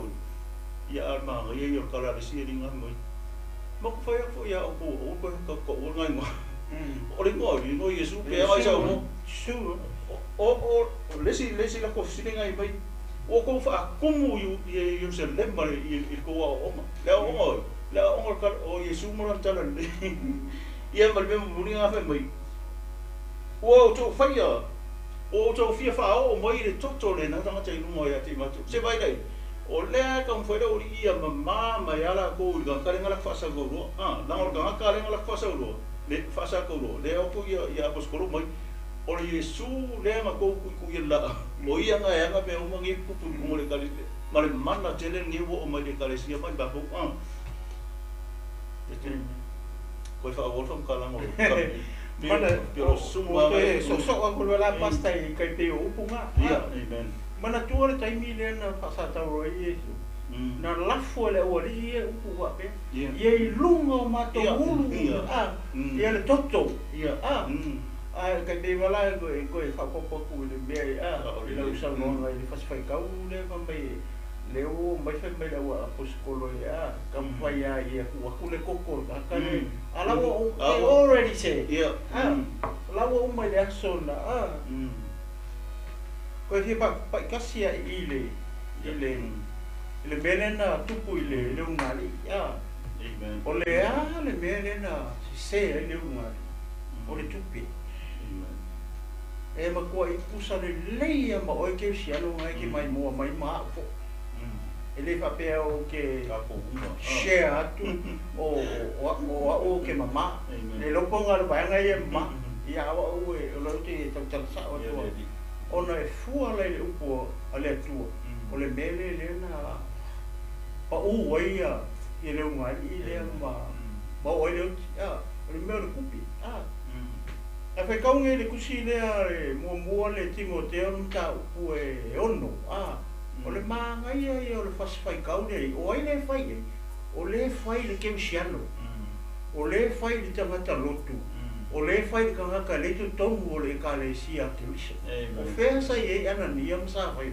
ia arma nga ia ka la si ringa mo ma ko fa ia ko ngai mo o le no Yesu pe ai sa mo su o lesi la ko si ngai mai o ko fa como eu se lembra e ko o o ka o Yesu mo ran tala ia mal me mo ninga fa mai o to fa ia o to fia fa o mai le toto le na tanga tai no ia ti matu se vai dai o le ka mo foi o ia mama ya la ko ga ka ngala fa sa go na o ga ka ngala fa sa go le fa sa ko le o pu ia pos ko mai o Yesu le ma ko ku la o ia nga ya nga pe o mangi ku pu mo le kali mare mana tele ni wo o mai le Ekalesia pa ba ko ko fa o fam kala mo Mana pero suma so aku wala pasta kai pe upunga. Amen. Mana tua le taimi le na pasata roi Yesu. Na lafu le o le upu wa pe. Ye lunga ma to ulu. Ye le toto. Kai pe wala ko fa popo ku le me le usa no ngai le fas fai kau le pa mai le o mai fa mai le wa apostolo ya kam fa ya ye ku le koko ka le ala o already say la o mai le sona ko ti pa kasia ile menena tupu ile le ungali Amen. o le le menena se le ungali o le tupi e ma ko i pusa le leia ma o ke sia no ngai ki mai mo mai ma fo ele fa pe o ke share atu o ke mama le lo ponga le banga ye ma ia wa o lo te tau sa o to ona e fua le upo ale tu o le mele le na pa o ia ye le ngai le ma ba o le le me le kupi a fe kaunga le kusi le mua le Timoteo nta upu e ono o le manga ia o le fasfai kaune o ai le fai o le fai le kemsiano o le fai le tangata lotu o le fai le kangaka le tu tomu o le Ekalesia Kelisa o fea sa ye ananiam sa fai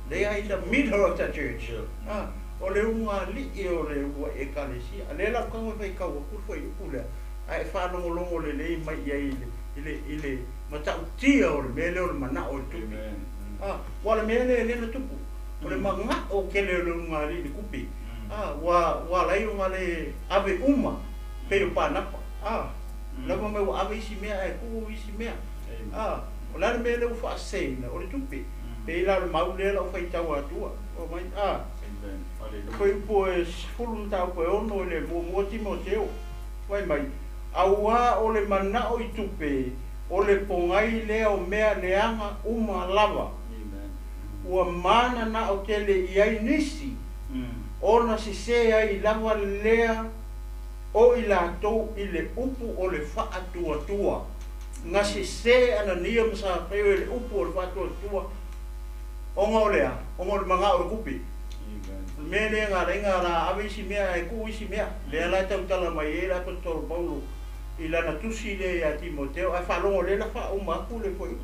they are in the middle of the church o le unga li o le Ekalesia le la kanga fai kau o kufai upula ai fa longo le le mai ia ile mata utia o le mele o le mana o le tupi wala mele le na tupu o le manga o kele le ngari le kupi wa lai o ngale ave uma pe o panapa lava me o ave isi mea e ku isi mea o la mele o fa sei na o le tupi pe la mau le la o fai tau atua o mai foi po e fulu tau po ono le mo Timoteo vai mai aua o le mana o i tupe o le pongai lea o mea leanga uma lava ua mana na o tele iai nisi ona si se ai lava lea o i latou i le upu o le faa tua nga si se anania msa peo i le upu o le faa tua onga o lea onga o le manga o le kupi me le ngā la ave isi mea e ku isi mea lea la tau tala mai e la Apostolo Paulo i lana tusi le a Timoteo ai whalongo le la wha o maku le poi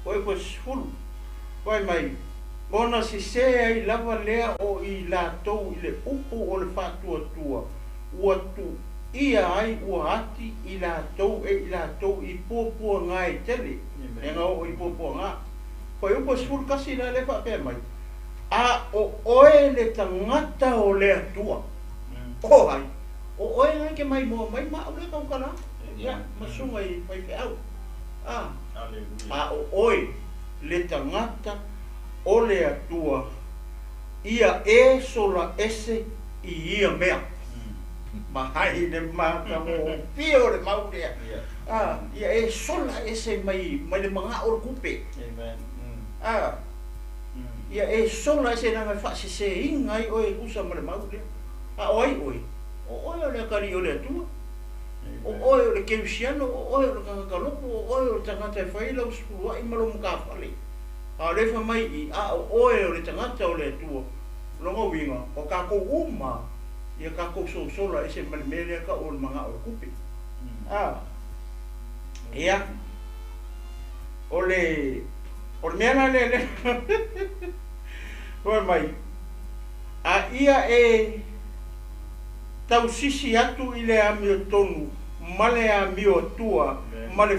poi sfulu poi mai ona si se ai lava lea o i latou i le upu o le whātua ua tu ia ai ua ati i latou i latou i pōpua ngā e tele e ngā o i pōpua ngā poi upo sfulu kasi la le wha mai o oe le tangata o le atua o hai o oe ngai ke mai mo mai ma o le kau kala ya masunga i pai ke au o oe le tangata o le atua ia e sola ese i ia mea ma hai le mata mo pio le mau lea ia e sola ese mai le manga o kupe ia e sola ese na me fasi se ingai o e usa ma le mau lea oi o le kari o le atua o le keusiano o le kakalopo o le tangata e whaila uskua i malo mga whale le wha mai i o le tangata o le atua longa winga o kako uma ia kako sola ese ma le mele ka o le mga o le kupi ia o le mea le o mai ia e tau sisi atu i le amio tonu male amio tua male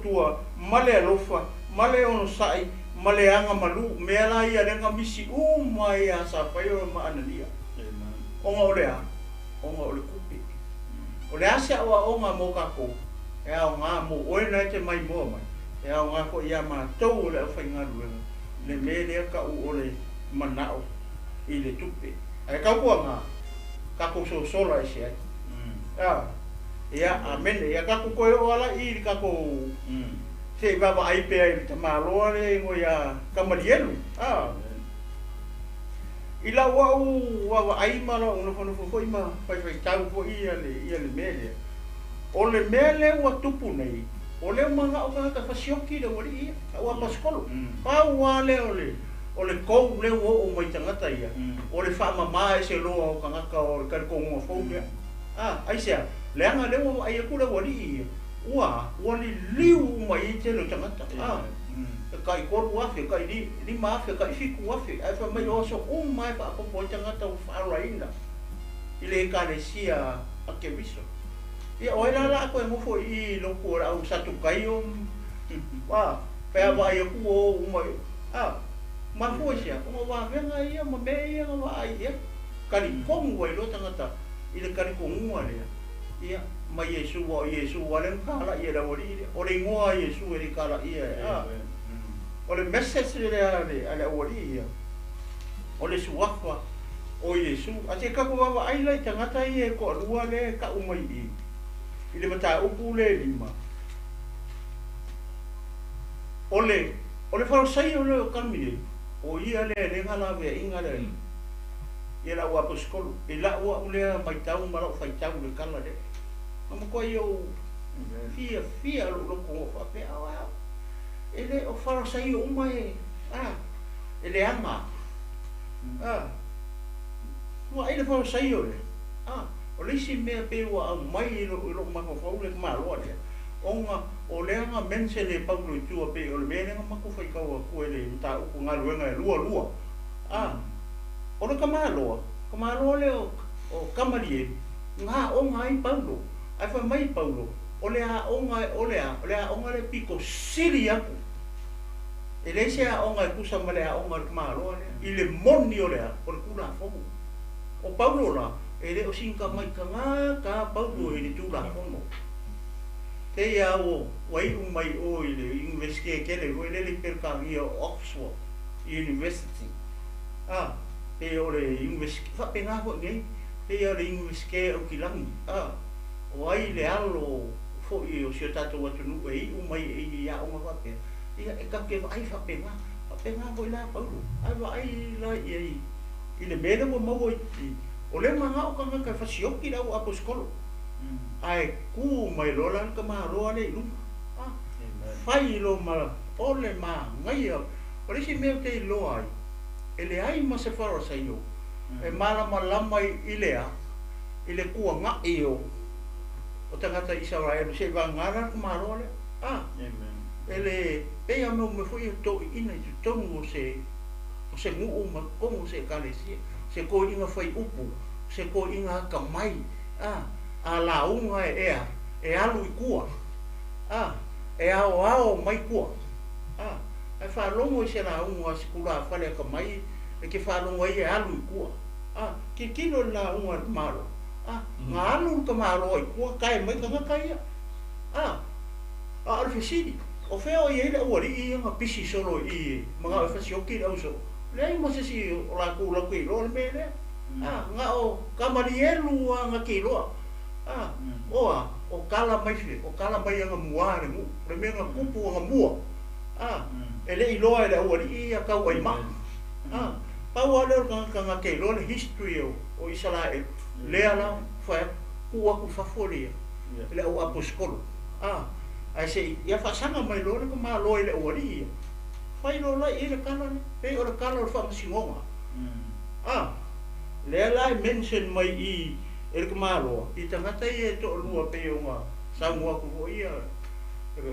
tua male alofa male ono sai male anga malu mea la ia lenga misi mai a sa pai o ma anania onga o le kupi o le asia o onga mo kako e au ngā mo oina te mai mo mai e au ngā ko ia ma tau le awhai ngā ruenga le mele ka u o le manao i le tupe e kau kua ngā kako sola e se ai ia amen ia kako koe o ala i kako se baba ai pe ai te maloa le ngo ia kamalielu i la wa ai mala uno fono fo ima fai tau fo ia le mele o le mea le ua tupu nei o le manga o ka fasioki le wari ia o apaskolo pa ua le o le kou le o mai tangata ia o le whaamama e se loa o kangaka o le karikonga fau lea ai sea leanga le o ai aku le wari ia ua li liu mai i te lo tangata kai koru wafe kai ni mafe kai fiku wafe ai fa mai o so mai pa po tangata o whaaraina i le ekalesia a ke viso ia o la ko mo fo i lo ko au satu kai o pe va ia ku o mai ma fo sia ko va venga ia ma me ia va ia kali kong wa lo tangata i le kali kong wa le ia ma Yesu wa le kala ia la wori o le ngoa Yesu e le kala ia o le message le ale wori ia o le suafa o Yesu a te ka ko va ai lai tangata ia ko rua le ka umai i le mata upu le lima o le farisai o le kamile o ia le ngala ve inga le ia la wa apostolo e la wa ule mai tau mara fai tau le kala le ma ko io fia lo ko fa pe ele o farisai o mai ele ama wa ele farisai o le o le si me pe wa mai lo ma ko fa le ma lo le onga o le nga mense le paulo tu pe o le me nga ma ko fa ka ko ele ta ko nga luenga lua o le kamalo le o kamarie nga o nga i paulo ai fa mai paulo o le onga le pico siria ele se a onga ku sa male a onga kamalo le i le moni o le kula fo o paulo la ele o sinka mai ka paulo ele tu la fono te ia o wai mai o ile university ke le per ka io Oxford University pe o le university fa pena ho nei pe o le university o kilangi wai le alo fo i o sia tato watu nu e mai e ia o ma pe ia e ka ke ai fa pena ho la paulo ai la i le mele mo mo o le manga o ka fasioki la o apostolo ai ku mai lola ka ma roa le lu fai lo ma o le ma ngai o le si me te lo ai ele ai ma se faro sai yo e mala malama ile ku nga io o tangata Israel se va ngara ka ma roa le ele pe ya me foi to ina to mo se mu ma como se ekalesia se ko inga fai upu se ko inga ka mai a la unga e alu i kua e ao mai kua e fa longo se la unga sikula fale ka mai e ke fa longo e alu i kua ke kilo la unga malo nga alu ka malo i kua kai mai ka kai al fisidi o feo i ele ori i nga pisi solo i mga e fasioki au so le mo se si la ku i lo me le nga o kamarielu nga kilo o kala mai nga muare mu le me nga kupu nga mua ele i loa ele ori i ka wai ma pa wa le ka nga ke lo le history o Israel le ala fa ku fa folia le o apostolo ai se ia fa sanga mai lo le ma lo ele ori fa i lo la i le kala pe o le kala fa masingonga le ala mention mai i ele kamalo i tangata i to lua pe uma samua ku ia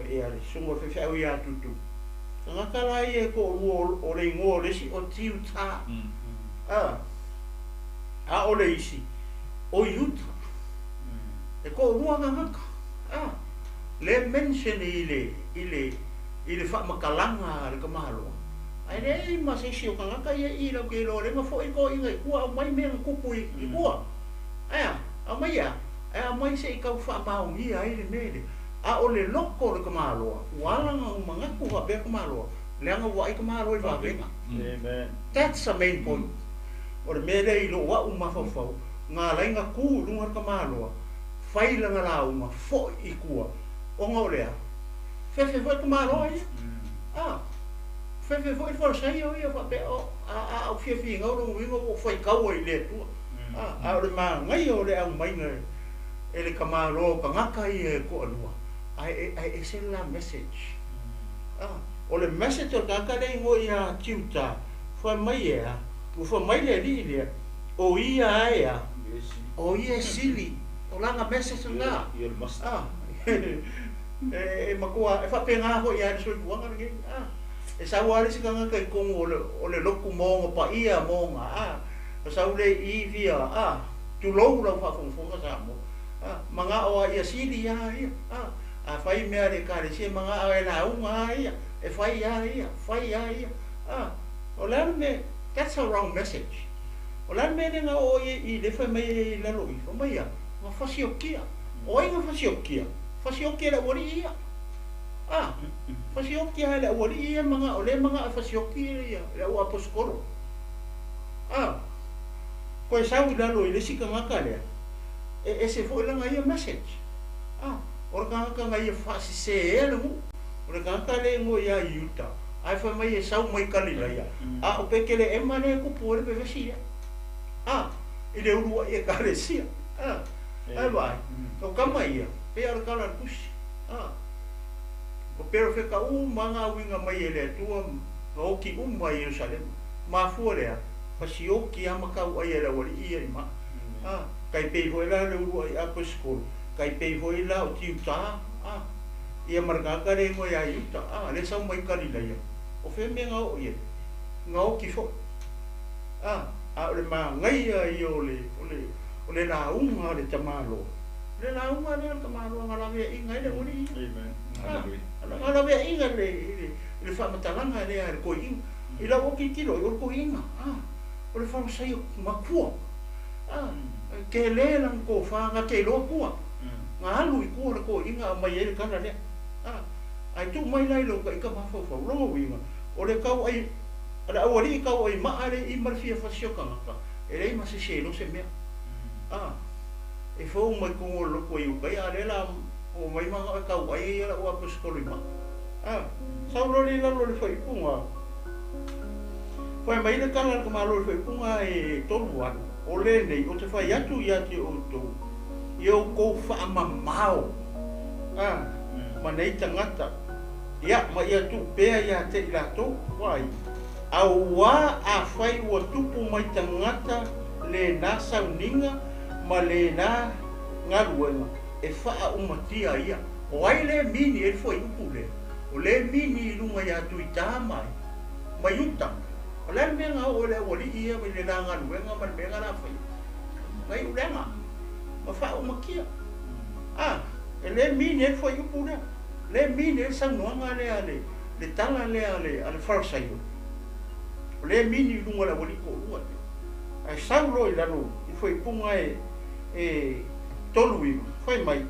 ia sungo fe fe ia tutu tangata la i ko o le ngo le si o tiu ta o le isi o yuta e ko lua ngaka le mention ile fa makalanga le kamalo ai le ma se si o ngaka i lo ke lo le ma fo i ko i ku mai me kupu i ku mai se ka fa ma ngi ai le mele o le loko le kamalo wala nga manga ku va be kamalo le nga wa i kamalo i va be amen that's the main point o le mele i lo wa uma fa nga la nga ku lunga kamalo fai la nga la uma fo i ku o nga le fe kamalo ai fe i for sai o ia va be o fi nga lo ngi o fai ka o le tu le ma ngai o le au mai ngai ele kamalo kangaka I ko alua ai send la message o le message o kakale ngo ia tiuta fa mai ia o fa mai le li o ia ia o ia sili o langa message nga makua fa penga ho ia so buanga ngi e sa wale si kanga kai kong o le loku mo pa ia mo nga sa ule I via tu lo la fa fong sa mo manga o ia sili ia fai mea le kare si manga o la unga ia e fai ia o la me that's a wrong message o la me nga o I le fa me la lo I fa mai ia ma fa si o kia o inga fa si o kia la wori ia fa si o kia la wori ia manga o le manga fa si o kia ia la o aposkolo ko sa wi la lo I le sika maka le e se fo la nga ia message o ka nga ia fa si se ele mu o ka le ngo ia yuta ai fa mai sa mai kali la ia o pekele e mane ko pore pe vesia ile uru ia Ekalesia ai vai o kama ia pe ar kala push o pero fe ka manga winga mai ele tua o ki mai Jerusalem ma fore fa si o ki amaka ai ele wali ia ma kai pe foi la le uru ia apostol kai pe foi la o tiuta ia marga kare mo ia yuta le sa mai kali la ia o fe me nga o ia nga o ki fo le ma ngai ia o le la unga le tamalo le la unga le tamalo nga la ve inga le uri amen ala ve inga le fa matalanga le ar ko in ila o ki kilo o ko inga o le fa sai makua ke le lang ko fa nga ke lo ku nga lu ku le ko inga mai ele kana le ai tu mai lai lo ka ma fo lo winga o le kau ai ada awali kau ai ma ale I marfia fa sio kanga ele ma se lo se me e fo mai ko lo ko I kai ale la o mai ma kau ai la o apostolo ma sa lo le foi punga foi mai le kala ko ma lo foi punga e toluan o le nei o te fai atu ia te o to eu ko Faamamao ma nei tangata ia ma ia tu pea ia te ila to wai aua a fai o tupu mai tangata le na sauninga ma le na ngaruenga e faa umatia ia o ai le mini e foi upule o le mini lunga ia tu itamai mai uta o le menga o le wali ia me le na ngaruenga ma le menga na fai ngai ulenga ma faa umakia e le mini e foi upule le mini e saunoanga le ale le tala le ale farsaio le mini lunga la wali ko lua ai saulo I lalo I foi punga e tolui foi mai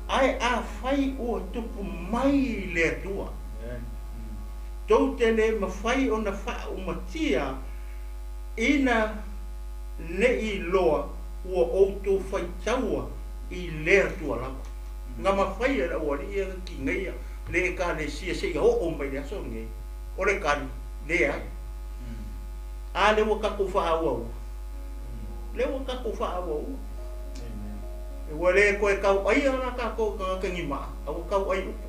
ai a fai o tupu mai le tua tou tele ma fai ona fa umatia ina ne I loa o outo fai taua I le tua la nga ma fai la wali ia ki ngai le Ekalesia se o mai le so ngai o le kan le ai le wa ka ko fa awu le wa ka ko fa awu e wa le ko e ka ai ana ka ko ka ngi ma awu ka ai upu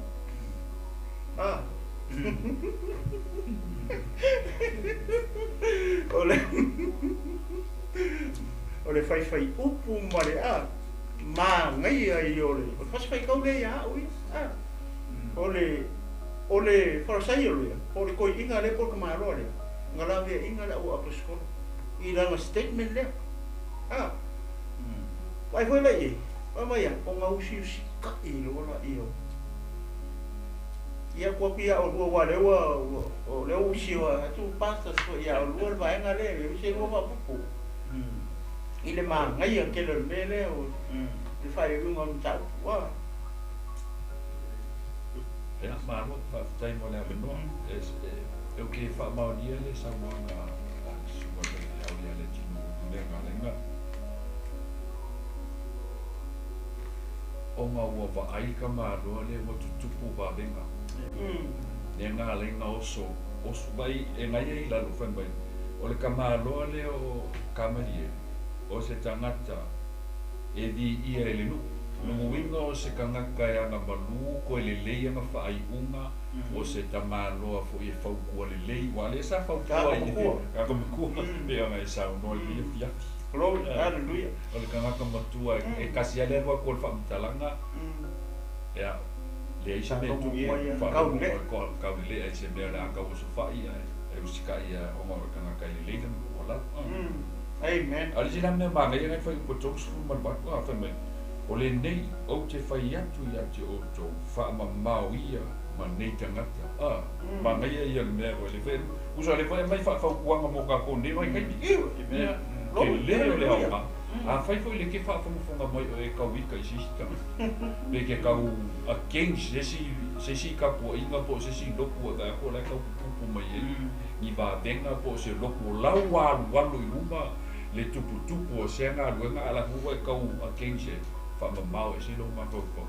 ole fai upu ma le ma ngai ai ole o fai ka le ya ui ole forsai ole ko inga le por ma le ngala ve inga la o apostol I la statement le vai foi le va mai o nga usi ka I lo la io ia ko pia o wa le o le usi wa tu pasta so ia o lo va nga le usi lo va pu I le ma ngai ke le mele o le fai un on ta wa ya ma lo fa tai mo le no es eu que Faamamanaina le sa manga suba le au le tino lenga o ma wa va ai ka ma lo le mo tupu va venga nga lenga oso bai e ngai I la lo fan bai o le kama lo le o kamarie o se tangata e di ia ele no Luinga o se kangaka e anga malu ko le lei anga whaaiunga o se tamaloa fo e whaukua le lei wale sa whaukua i te kako makua pe anga e sao noi lia fiati Glory, hallelujah. o le kangaka matua e kasi ale roa ko le whaamitalanga ea le aisa me tu kau le lei se mea le anga o se whai e usika ia o ngā kangaka i le lei kama wala Amen. ali sila me manga ia ngai whai ko toksu malwatu a whai o le nei o te whai atu ia te o tō whaamamau ia ma nei tangata manga ia ia le mea le whai usa le whai mai whaukuanga mō kako nei mai kai ke leo le aunga a whai whai le ke whaafonga mai o e kau ika i sistema pe ke kau a keng se si kapu inga po se si loku a ko lai kau pupu mai e i va venga po se loku lau walu i uma le tupu o se ngā luenga ala hua e kau a keng se Faamamau e silo ma koko.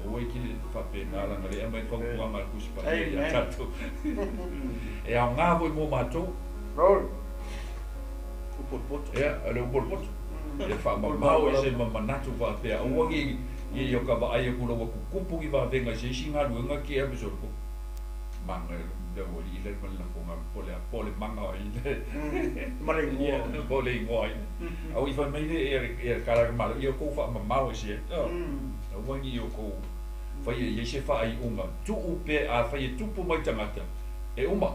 O e ki whapena langa le amai whaukuanga kuspa e a tatu. E au ngā voi mō mātou. Rol. Upolpoto. Ea, ale upolpoto. E Faamamau e se mamanatu whapea. Uangi i o ka waai e kura waku kupu i wawenga se isi ngā luenga ki e abisorko. Manga le o i le mana konga pole manga o i le. Mare ngua. Pole ngua i. Au i whai meile e karaka mara i o kou Faamamau e se. Wangi i o kou whai e se whai unga. Tu upe a whai e tupu mai tangata. E uma.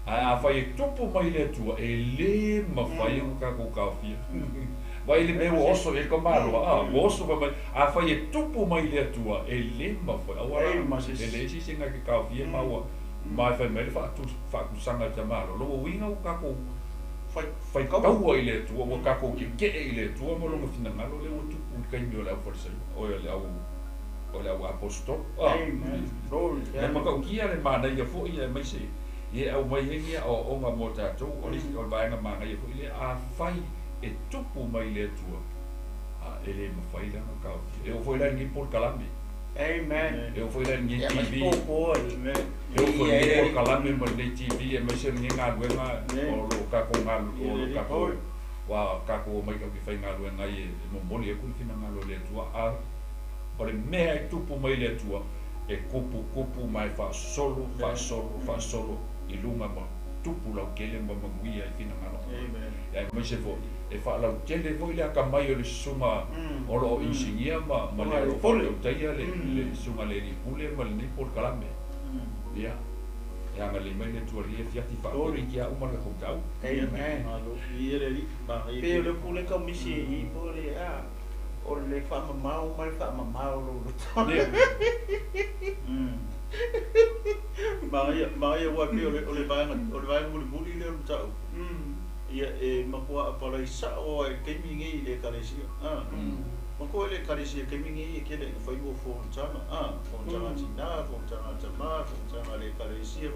A whai e tupu mai le tua e le ma whai o kako kawhia. Vai le meu oso e ka maro oso vai a fai e tupu mai le tua e le ma foi agora e le si singa que ka via maua mai fai mai fa ku sanga te maro lo winga o ka ko fai ka o ile tua o ka ko ke ile tua mo lo fina ngalo le o tupu ka mi ola forse o le au apostol e ma ka kia le mana ia fo ia mai se e au mai hengia o nga mota tu o vai nga mana ia fo ile a fai e tupu mai le tua e le mawhai lana kau e o foi lani por kalame Amen. e o foi lani TV e o foi lani por kalame ma le TV e mai se ni ngā luenga o lo kako ngā o lo kako wa kako mai ka ki whai ngā luenga e momboli e kulfina ngā lo le tua a o le mea e tupu mai le tua e kupu mai fa solo i lunga ma tupu lau kele ma manguia i fina ngā lo e mai se foi e fa la tele voi la kamai o le suma o lo insinia ma le fole o taia le suma le ni pule ma le por kalame ya ya ma le mai le tuaria fiati fa o ri kia uma le houtau Amen. Ia le li ma Pe le pule ka misi i pole a o le Faamamau mai Faamamau lo Maia wa pe o le vai muli muli le tau. Ia e makua apala i sa o e keimingi i le Ekalesia. Makua le Ekalesia keimingi i ke le whai o whontanga. Whontanga tina, whontanga tama, whontanga le Ekalesia.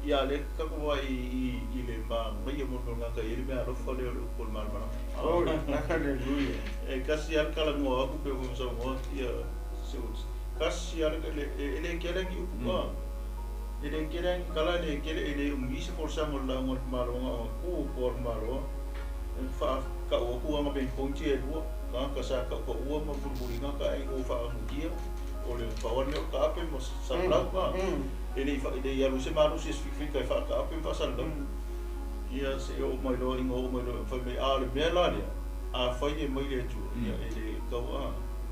Ia le kakua i le maa mai mono ngaka i le mea lofa le o upol marmana. Oh, hallelujah. E kasi alkala ngoa aku pe wonsa ngoa ia seut. Kasi alkala ele kelengi upuka. Ele kira kala le kira ele umisa forsa ngola ngol malo nga ku por malo fa ka o ku nga ben ponti e do ka sa ka ko o ma burburi nga ka ai o fa mutia o le power le ka pe mo sa blau ka ele fa ele ya lu se malu se fi ka fa ka pe fa sa lo ia se o mai lo ingo mai lo fa me a le mela le a fa ye mai le tu ia ele ka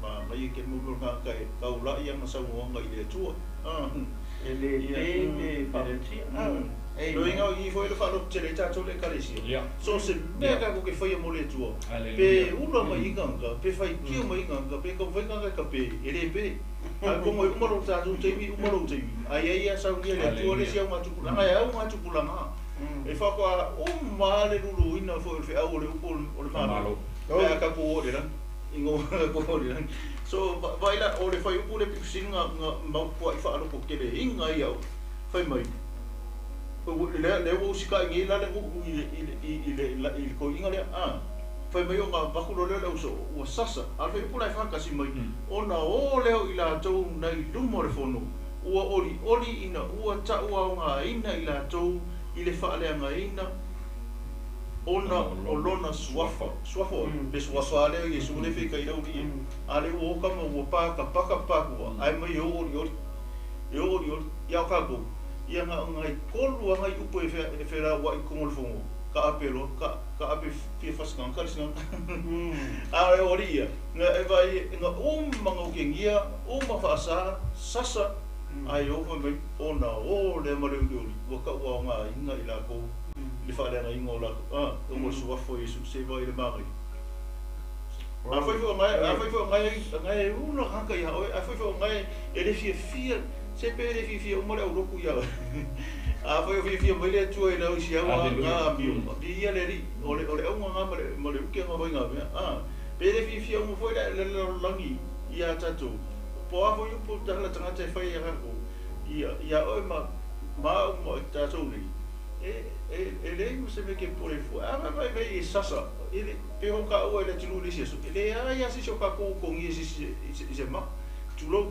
ma mai ke mo nga ka ka ula ia nga sa nga ile tu Ele Valentina. Lo inga i foi le falo tele tato le Ekalesia. So se mega ko ke foi mo le tua. Pe uno mai inganga, pe fai ki mai inganga, pe ko foi nganga ka pe. Ele pe. Ai ko mo mo tato te mi mo ro te mi. Ai sa ngia le tua le sia ma tu na ai au ma tu na. E fa ko o ma le lulu ina foi fe au le o le malo. Pe ka ko le na. Ingo ko le na. So vai la o le fai upu le pisinga ma po i fa alo ko kele inga ia fai mai o le o sika ngi la le i ko inga le fai mai o nga bakulo le so o sasa al fai upu la fa kasi mai ona o le i la tou nai lumo le fono ua oli ina ua ta ua nga ina i la tou i le fa le nga ina ona o lona suafa pe suafa le Yesu le fe kai rau ri ale o kama o paka ai mai o ia ka go ia nga ngai kolu ngai upo e fe la wa i kumol fongo ka apelo ka ape fi faskan ka sina ale oria nga e vai nga manga o kengia ma fasa sasa ai o mai ona o le mare o ka wa nga inga ila ko le fa le inga ola o mo suafa Yesu se vai le mari a foi ngai uno hanga ia a foi ngai ele fia se pere fi o mole o roku ia a foi fi mai le tu ina o sia wa nga mi di ia le ri o le o nga mole ke nga vai nga pere fi o mo foi le langi ia tatu po a foi po ta la tanga te fai ia ko ia o ma mo tatu ni ele mo se me ke por e fu vai sasa ele pe ho ka o ele tulu le sesu ele ia se ka ko ngi se ma tulo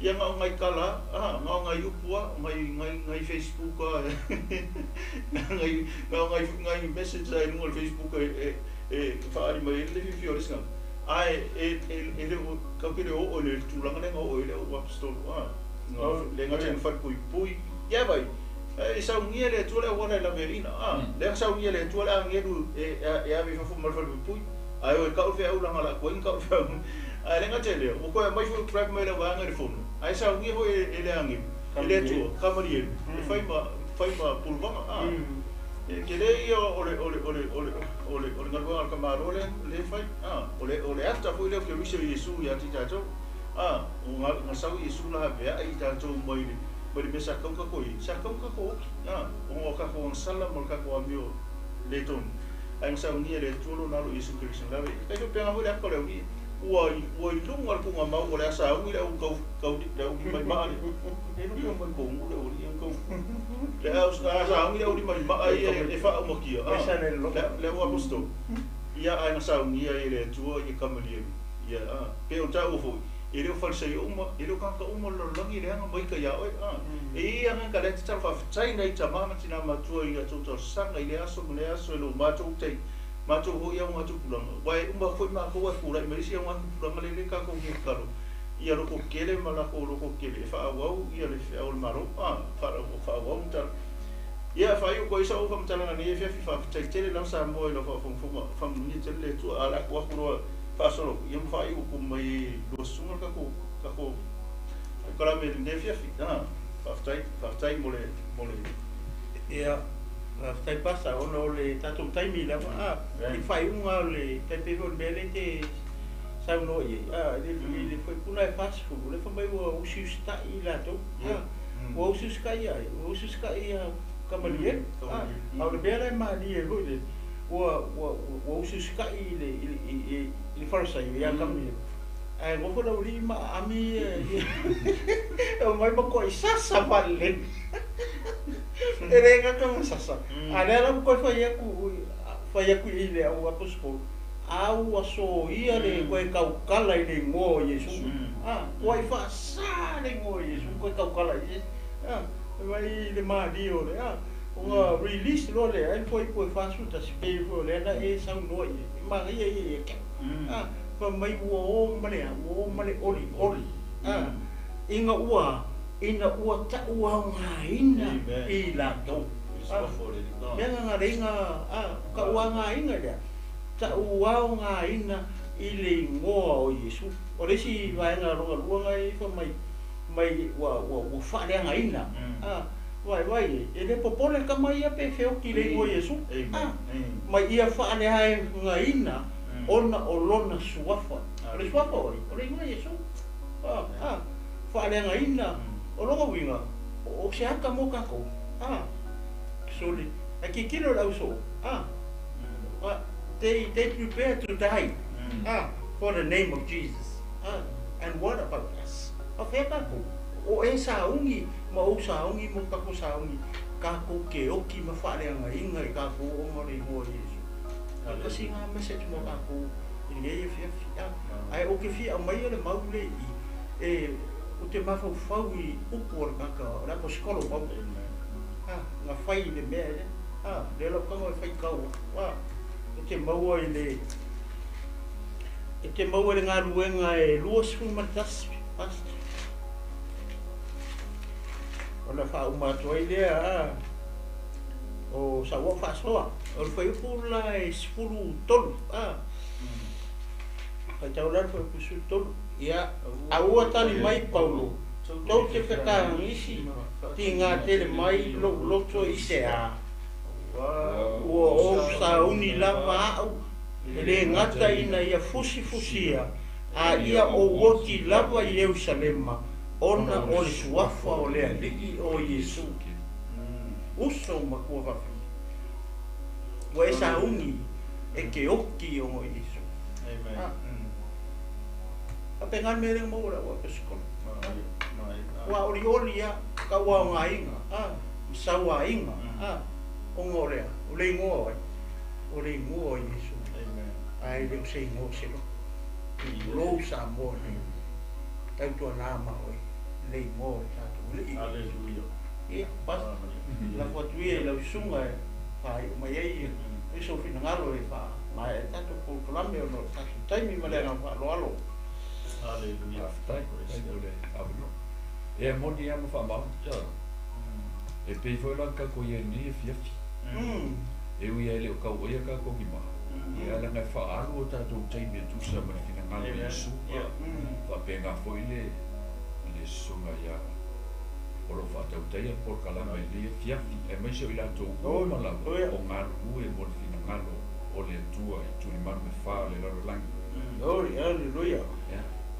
ia nga ngai kala nga ngai upua ngai Facebook ngai message ai no Facebook fa ari mai le fi ori sna ai ele ka ke o le tulanga le o ele o apostol le nga chen fa pui ia vai sa ungia le tuale o la merina le sa ungia le tuale angeru e ave fa fu mal fa pui ai o ka o fe au la ngala ko in ka o fe ai le nga tele o ko mai fu trap mai la wa ngari fu ai sa ungia ho ele angi ele tu kamari e fai ma pulvanga ke le o le ngalwa al kamaro le fai o le afta fu le ke wiso Yesu ya ti tato o nga sa Yesu la be ai tato mai bari be sa kau ka ko o ka ko sala mo ka ko amio le ton ai sa unia le tulo na lo Yesu Kristo la be ka ko pena ho le ko le ui o lunga ko nga mau o le sa ui le o kau di le o mai ma le no ko mo ko le o ri ko le sa ui le o mai ma ai e fa mo ki le o apostol ia ai sa unia le tuo i kamali ia pe o ta o fo ele o falsa i uma ele o kanka uma lo langi le anga mai ka ia oi e ia nga ka le tsa fa tsai nei tsa mama tina matua i atu to sanga i le aso lo mato tei mato ho ia mato pulang wai umba foi ma ko wa pula i merisi nga pulang le ka ko ki karo ia ro ko kele mala ko ro ko kele fa wa ia le fa o maro fa wa mta ia fa io ko isa o fa mta na ni fa tsai tele la sa mo lo fa ni tele tu ala ko ko pasolo ia fai o ko mai do sunga ka ko kala me ne fia fi faftai mole ia faftai pasa ono le tatu taimi la i fai unga le te pevo bele te sa no ia le foi kuna e fast food le fa mai o ususta i la to o ususka ia kamalie au le bele ma ni e le o ususka i le farsa ia kami ai mo fora uri ma ami o mai mo ko sasa vale erega ka sasa ana la ko fa ia ku ile o apostol au aso ia le ko ka kala ile ngo Yesu ko fa sa le ngo Yesu ko ka kala vai le ma dio le o release lo le ai foi fa su ta spe lo le na e sa no ma ia fa mai o male ori inga ua ta ua ngaina i la to menga ringa ka ua ngaina dia ta ua ngaina i le ngo o Yesu o le si vai nga ronga ngai fa mai wa fa le ngaina vai ele popole ka mai pe feo ki le ngo Yesu mai ia fa le hai ngaina ona o lona suafa le suafa ori ngo Yesu fa le ngaina o longa winga o se aka mo ka ko soli aki kilo la uso they prepare to die for the name of Jesus and what about us o fe ka ko o e saungi ma o saungi mo ka ko saungi ka ko ke o ki ma fa le ngaina ka ko o mo le ngo Yesu kasi nga message mo ka ko ni e fi ai o ke fi a mai le maule e o te mafau i upu o kaka, o rako skolo pau. Nga whai le mea, le lo ka mo fai kau wa te mau ile te mau le ngā ruenga e luas fu matas pas ona fa uma toile o sa wa fa soa o foi pula e spulu tol ka taular foi pusu tol ia a ua tali mai paulo tau te whaka isi tinga tele mai lo to ise ua o sa uni lava au le ngata ina ia fusia a ia o woti lava i Jerusalema ona o le suafa o le alii o Yesu uso makua wafi wa esa uni e ke oki o Yesu a pengan mere mo ora wa pesko wa oli ya ka wa ngainga sawa inga o ngore o le ngo Yesu ai le sei ngo selo lo sa mo ni tanto na ma oi le ngo sa tu le Aleluia. e pas la foto e la sunga fai mai ai e so fina ngalo e fa mai tanto por Colombia no sa tai mi male na fa lo Aleluia. Aftai ko e le avno. E mo di am fa ma. E pe foi lá ka ko ye ni fiafi. E ui ele o ka o ia ka ko ki ma. E ala nga fa alu ta to tai me tu sa ma fina ngalo e su. Fa pena foi le sunga ya. Olo fa ta tai por kala me le fiafi. E mai se ila to o ma la o nga u e mo fina ngalo o le tua i tu ni ma me fa le la lang. Aleluia.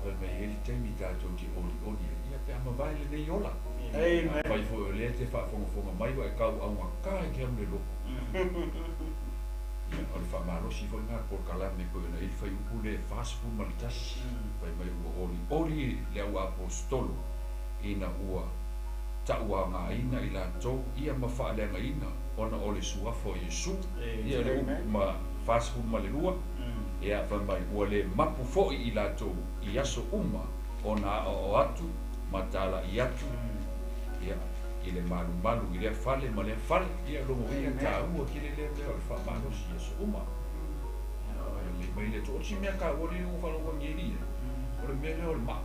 Me ele tem me dado de oli ia pe ama vai le iola Amen. Vai foi le te fa fonga mai vai ka a uma ka que am le lo o le fa malo si foi na por kala me ko ele foi un pule fast food malitas vai mai oli le o apostolo ina ua ta ua nga ina ila to ia ma fa le nga ina ona ole sua fo Yesu ia le ma fast food malelua ia fa mai ua le mapu fo i lato i aso uma ona o atu matala i atu ia i le malu i le fale ma le fale ia longo ia ta ua ki le fa malo si aso uma le mai le to si mea ka ori u fa longo ngiri o le mele o le ma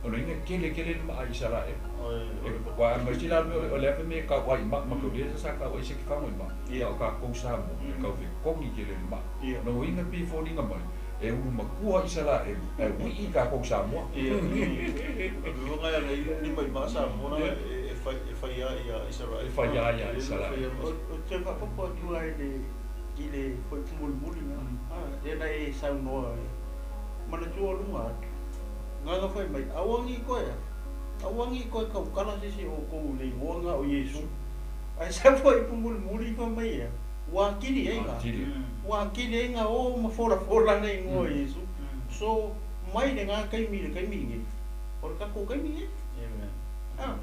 o le inga kele ma i sara e wa ma si la o le me ka wa ma ko le sa ka wa se ki fa mo ma ia o ka ko sa mo ka ve ko ni kele ma no inga pi fo ninga mai e u ma kua i sala e wi i ka ko sa mo Vou ganhar ni mai masa mo na e fa ya Israel. fa ya sala O te fa popo tu ai ile foi mul na e na e sa no mana tu o lunga nga foi mai awangi ko ka kala si o ko le wonga o Yesu ai sa foi mul fa mai ya wa kili e nga o ma fora nei ngo Yesu so mai de nga kai mi ngi por ka ko kai mi Amen.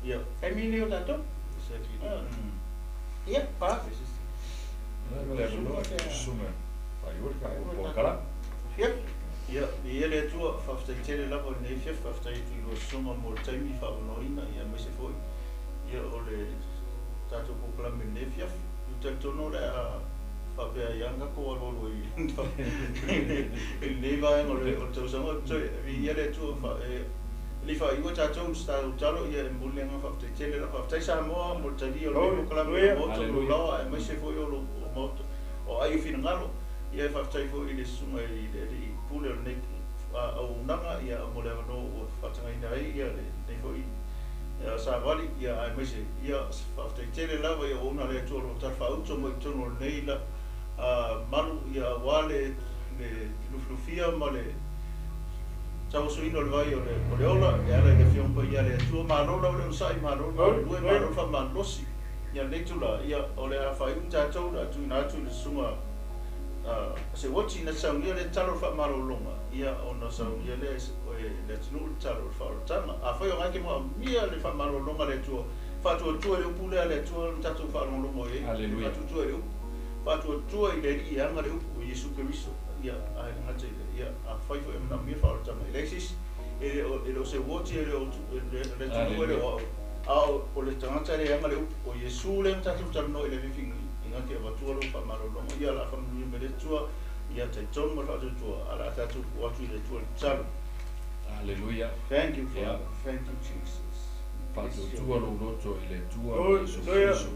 ya kai mi le o tato ya pa suma fa yo ka por kala ya Ja, die hele tour van de tele labo ne chef van de tour soma mo taimi fa no ina ya me se foi. Ja ole tato ko kla me ne fiaf. Tu te no la fa pe yanga ko lo lo i. Il ne va en ole o to sama to vi hele tour fa li fa i wata to sta talo ya mbulenga fa de tele la fa de sa mo tali o lo kla me mo to lo me se foi o mo o ai fina ngalo. Ia fa tai fo ile suma i pule o nei au nanga ia mo le no o fatanga ina ai ia nei fo i sa vali ia ai mese ia fa tai tele lava ia ona le tolo tar fa uto mo tono nei la malu ia wale le luflufia ma le tau suino le vai o le ola ia le fion po ia le tu malo le sai malo due malo fa malosi ia nei tula ia o le fa un tatou da tu na tu le suma se wati na saungia le talo fa marolonga ia ona saungia le tinu talo fa tanga a foi o ngai mo mia le fa marolonga le tu fa tu le pule le tu tatu fa no mo e Aleluia. fa tu ile ia ngare o Yesu Cristo ia ai ngate ia a foi foi na mia fa tanga Alexis e o se wati le tu le o Au o le tangata le anga le o Yesu le tatu tano ile living inga ke watu lo fa maro lo ia la fa mi me le tua ia te tomo la tua ala tatu watu le tua tsalo. Hallelujah. Thank you Father. Thank you Jesus. Fatu tua lo loto ile tua Yesu Kristo.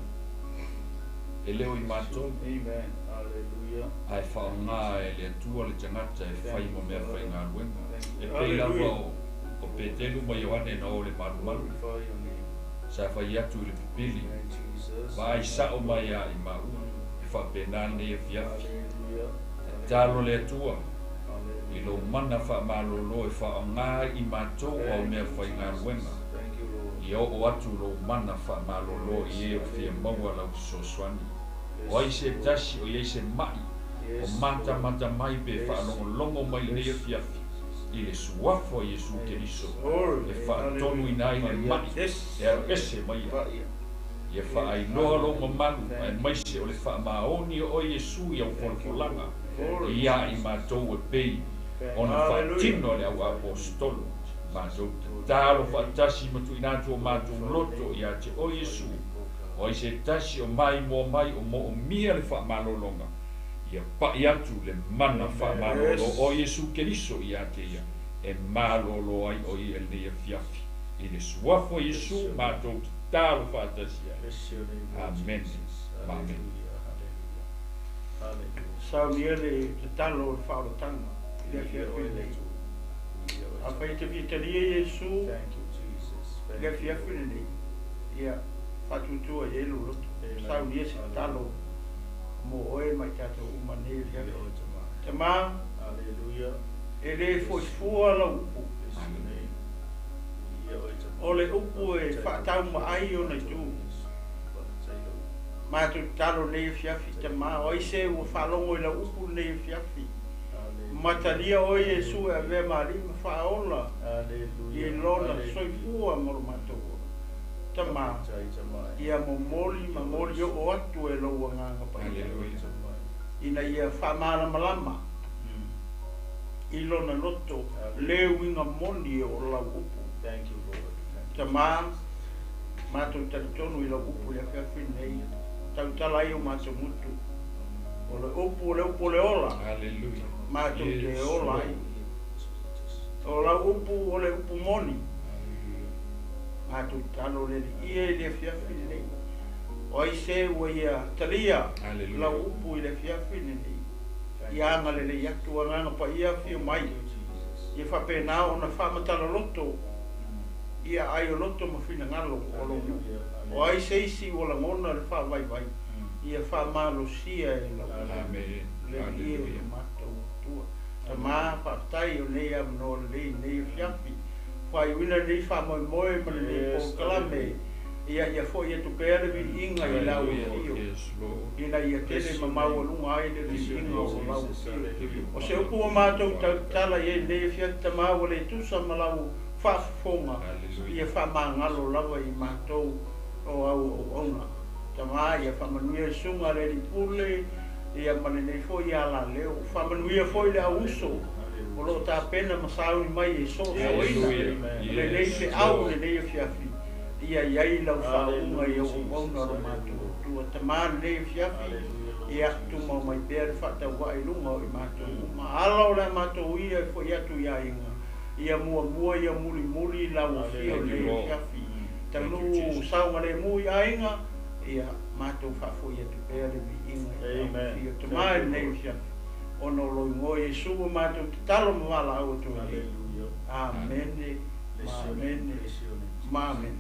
Eleo I mato. Amen. Hallelujah. Ai whaonga e le tua le tangata e whai mo mea whai ngā ruenga. E pei lawa o petelu mai oane na o le maru. Sa whai atu le pipili. Vai sao mai a I mau. E whapenane e fiafi. Talo le tua. I lo mana whamalolo e whaonga I mato o mea whai ngā ruenga. I o atu lo mana whamalolo I e o whia maua lau soswani. O ai se tasi o iei se mai. O mata mai pe whaanongo mai le ia fiafi. I le suafo Yesu Keriso. E whaatonu I nai le mai. E aro ese mai. E whaai noa longo manu. E maise o le whaamaoni o Yesu I au folfolanga. Ia I mātou e pei. Ona whaatino le au apostolo. Mātou tālo whaatasi matu inatu o mātou loto I a te o Yesu. O I se tasi o mai mo o mia le whaamalolonga. Ia pai atu le mana whaamalolo o Yesu Keriso I a te ia. E malolo ai o I e lea fiafi. I le suafo Yesu mātou tālo whaatasi. Amen. Amen. Sau nia le talo le whaarotanga. Ia fiafi le. A whai te vitaria Yesu. Ia fiafi le. Ia whatutua I elu roto. Sau nia se talo. Mo oe mai tato umane fiafi. Te mā. E le fua la upu. O le upu e whaatau ma ai o nei tū. Mātou talo nei fiafi te mā. O se ua whalongo I la upu nei fiafi. Mataria o Yesu e vea marima whaola. I lona soifua moro mātou. Te mā. Ia mo moli ma moli o atu e loa nganga pai. Ina ia whamara malama. I lona loto lewinga moni o lau upu. Te mā. Mātou taritonu I lau upu ia whiawhi nei. Tau talai o mātou mutu. O le upu le ola. Mātou te ola ai. O lau upu o le upu moni. Mātou talo le ia le whiawhi nei. O ai se ua ia talia. Lau upu I le whiawhi nei. Ia ngale le iatu anganga pa ia whio mai. Ia whapena o na whamatala loto. Ia ai o loto ma whina ngalo o lono. O ai se isi o la ngona le wha vai vai. Ia wha malo sia e lau. Amen. Le ia o matou tua. Ta maa whaatai o nei am no le nei fiapi. Whai wina nei wha moi moi ma le nei po kalame. Ia fo ia tu pere vi inga I lau fio. Ina ia tele ma mau lunga ai le inga o lau fio. O se upu o mātou tala ia nei fiat ta mau le tusa ma lau whafonga. Ia wha mangalo lawa I mātou o au o ona. Ta maa ia wha manuia sunga le li pule. Ia mane nei fo ia la leo. Wha manuia fo I le au uso. O lo ta pena masauni mai e so ina. Le nei se au le nei fiafi. Ia iai lau whaunga I o wauna ro mātou. Tua te maa nei fiafi. Ia tu mau mai pēr whatau wa I lunga o I mātou. Ma ala o le mātou ia fo ia tu ia inga. Ia mua ia muli lau fio nei fiafi. Tanu saunga le mui a inga. Ia mātou whafo ia tu pēr vi inga. Fio te maa nei fiafi. Ono loi ngoi Yesu mātou te talo mwala au tu nei. Amen. Amen. Amen.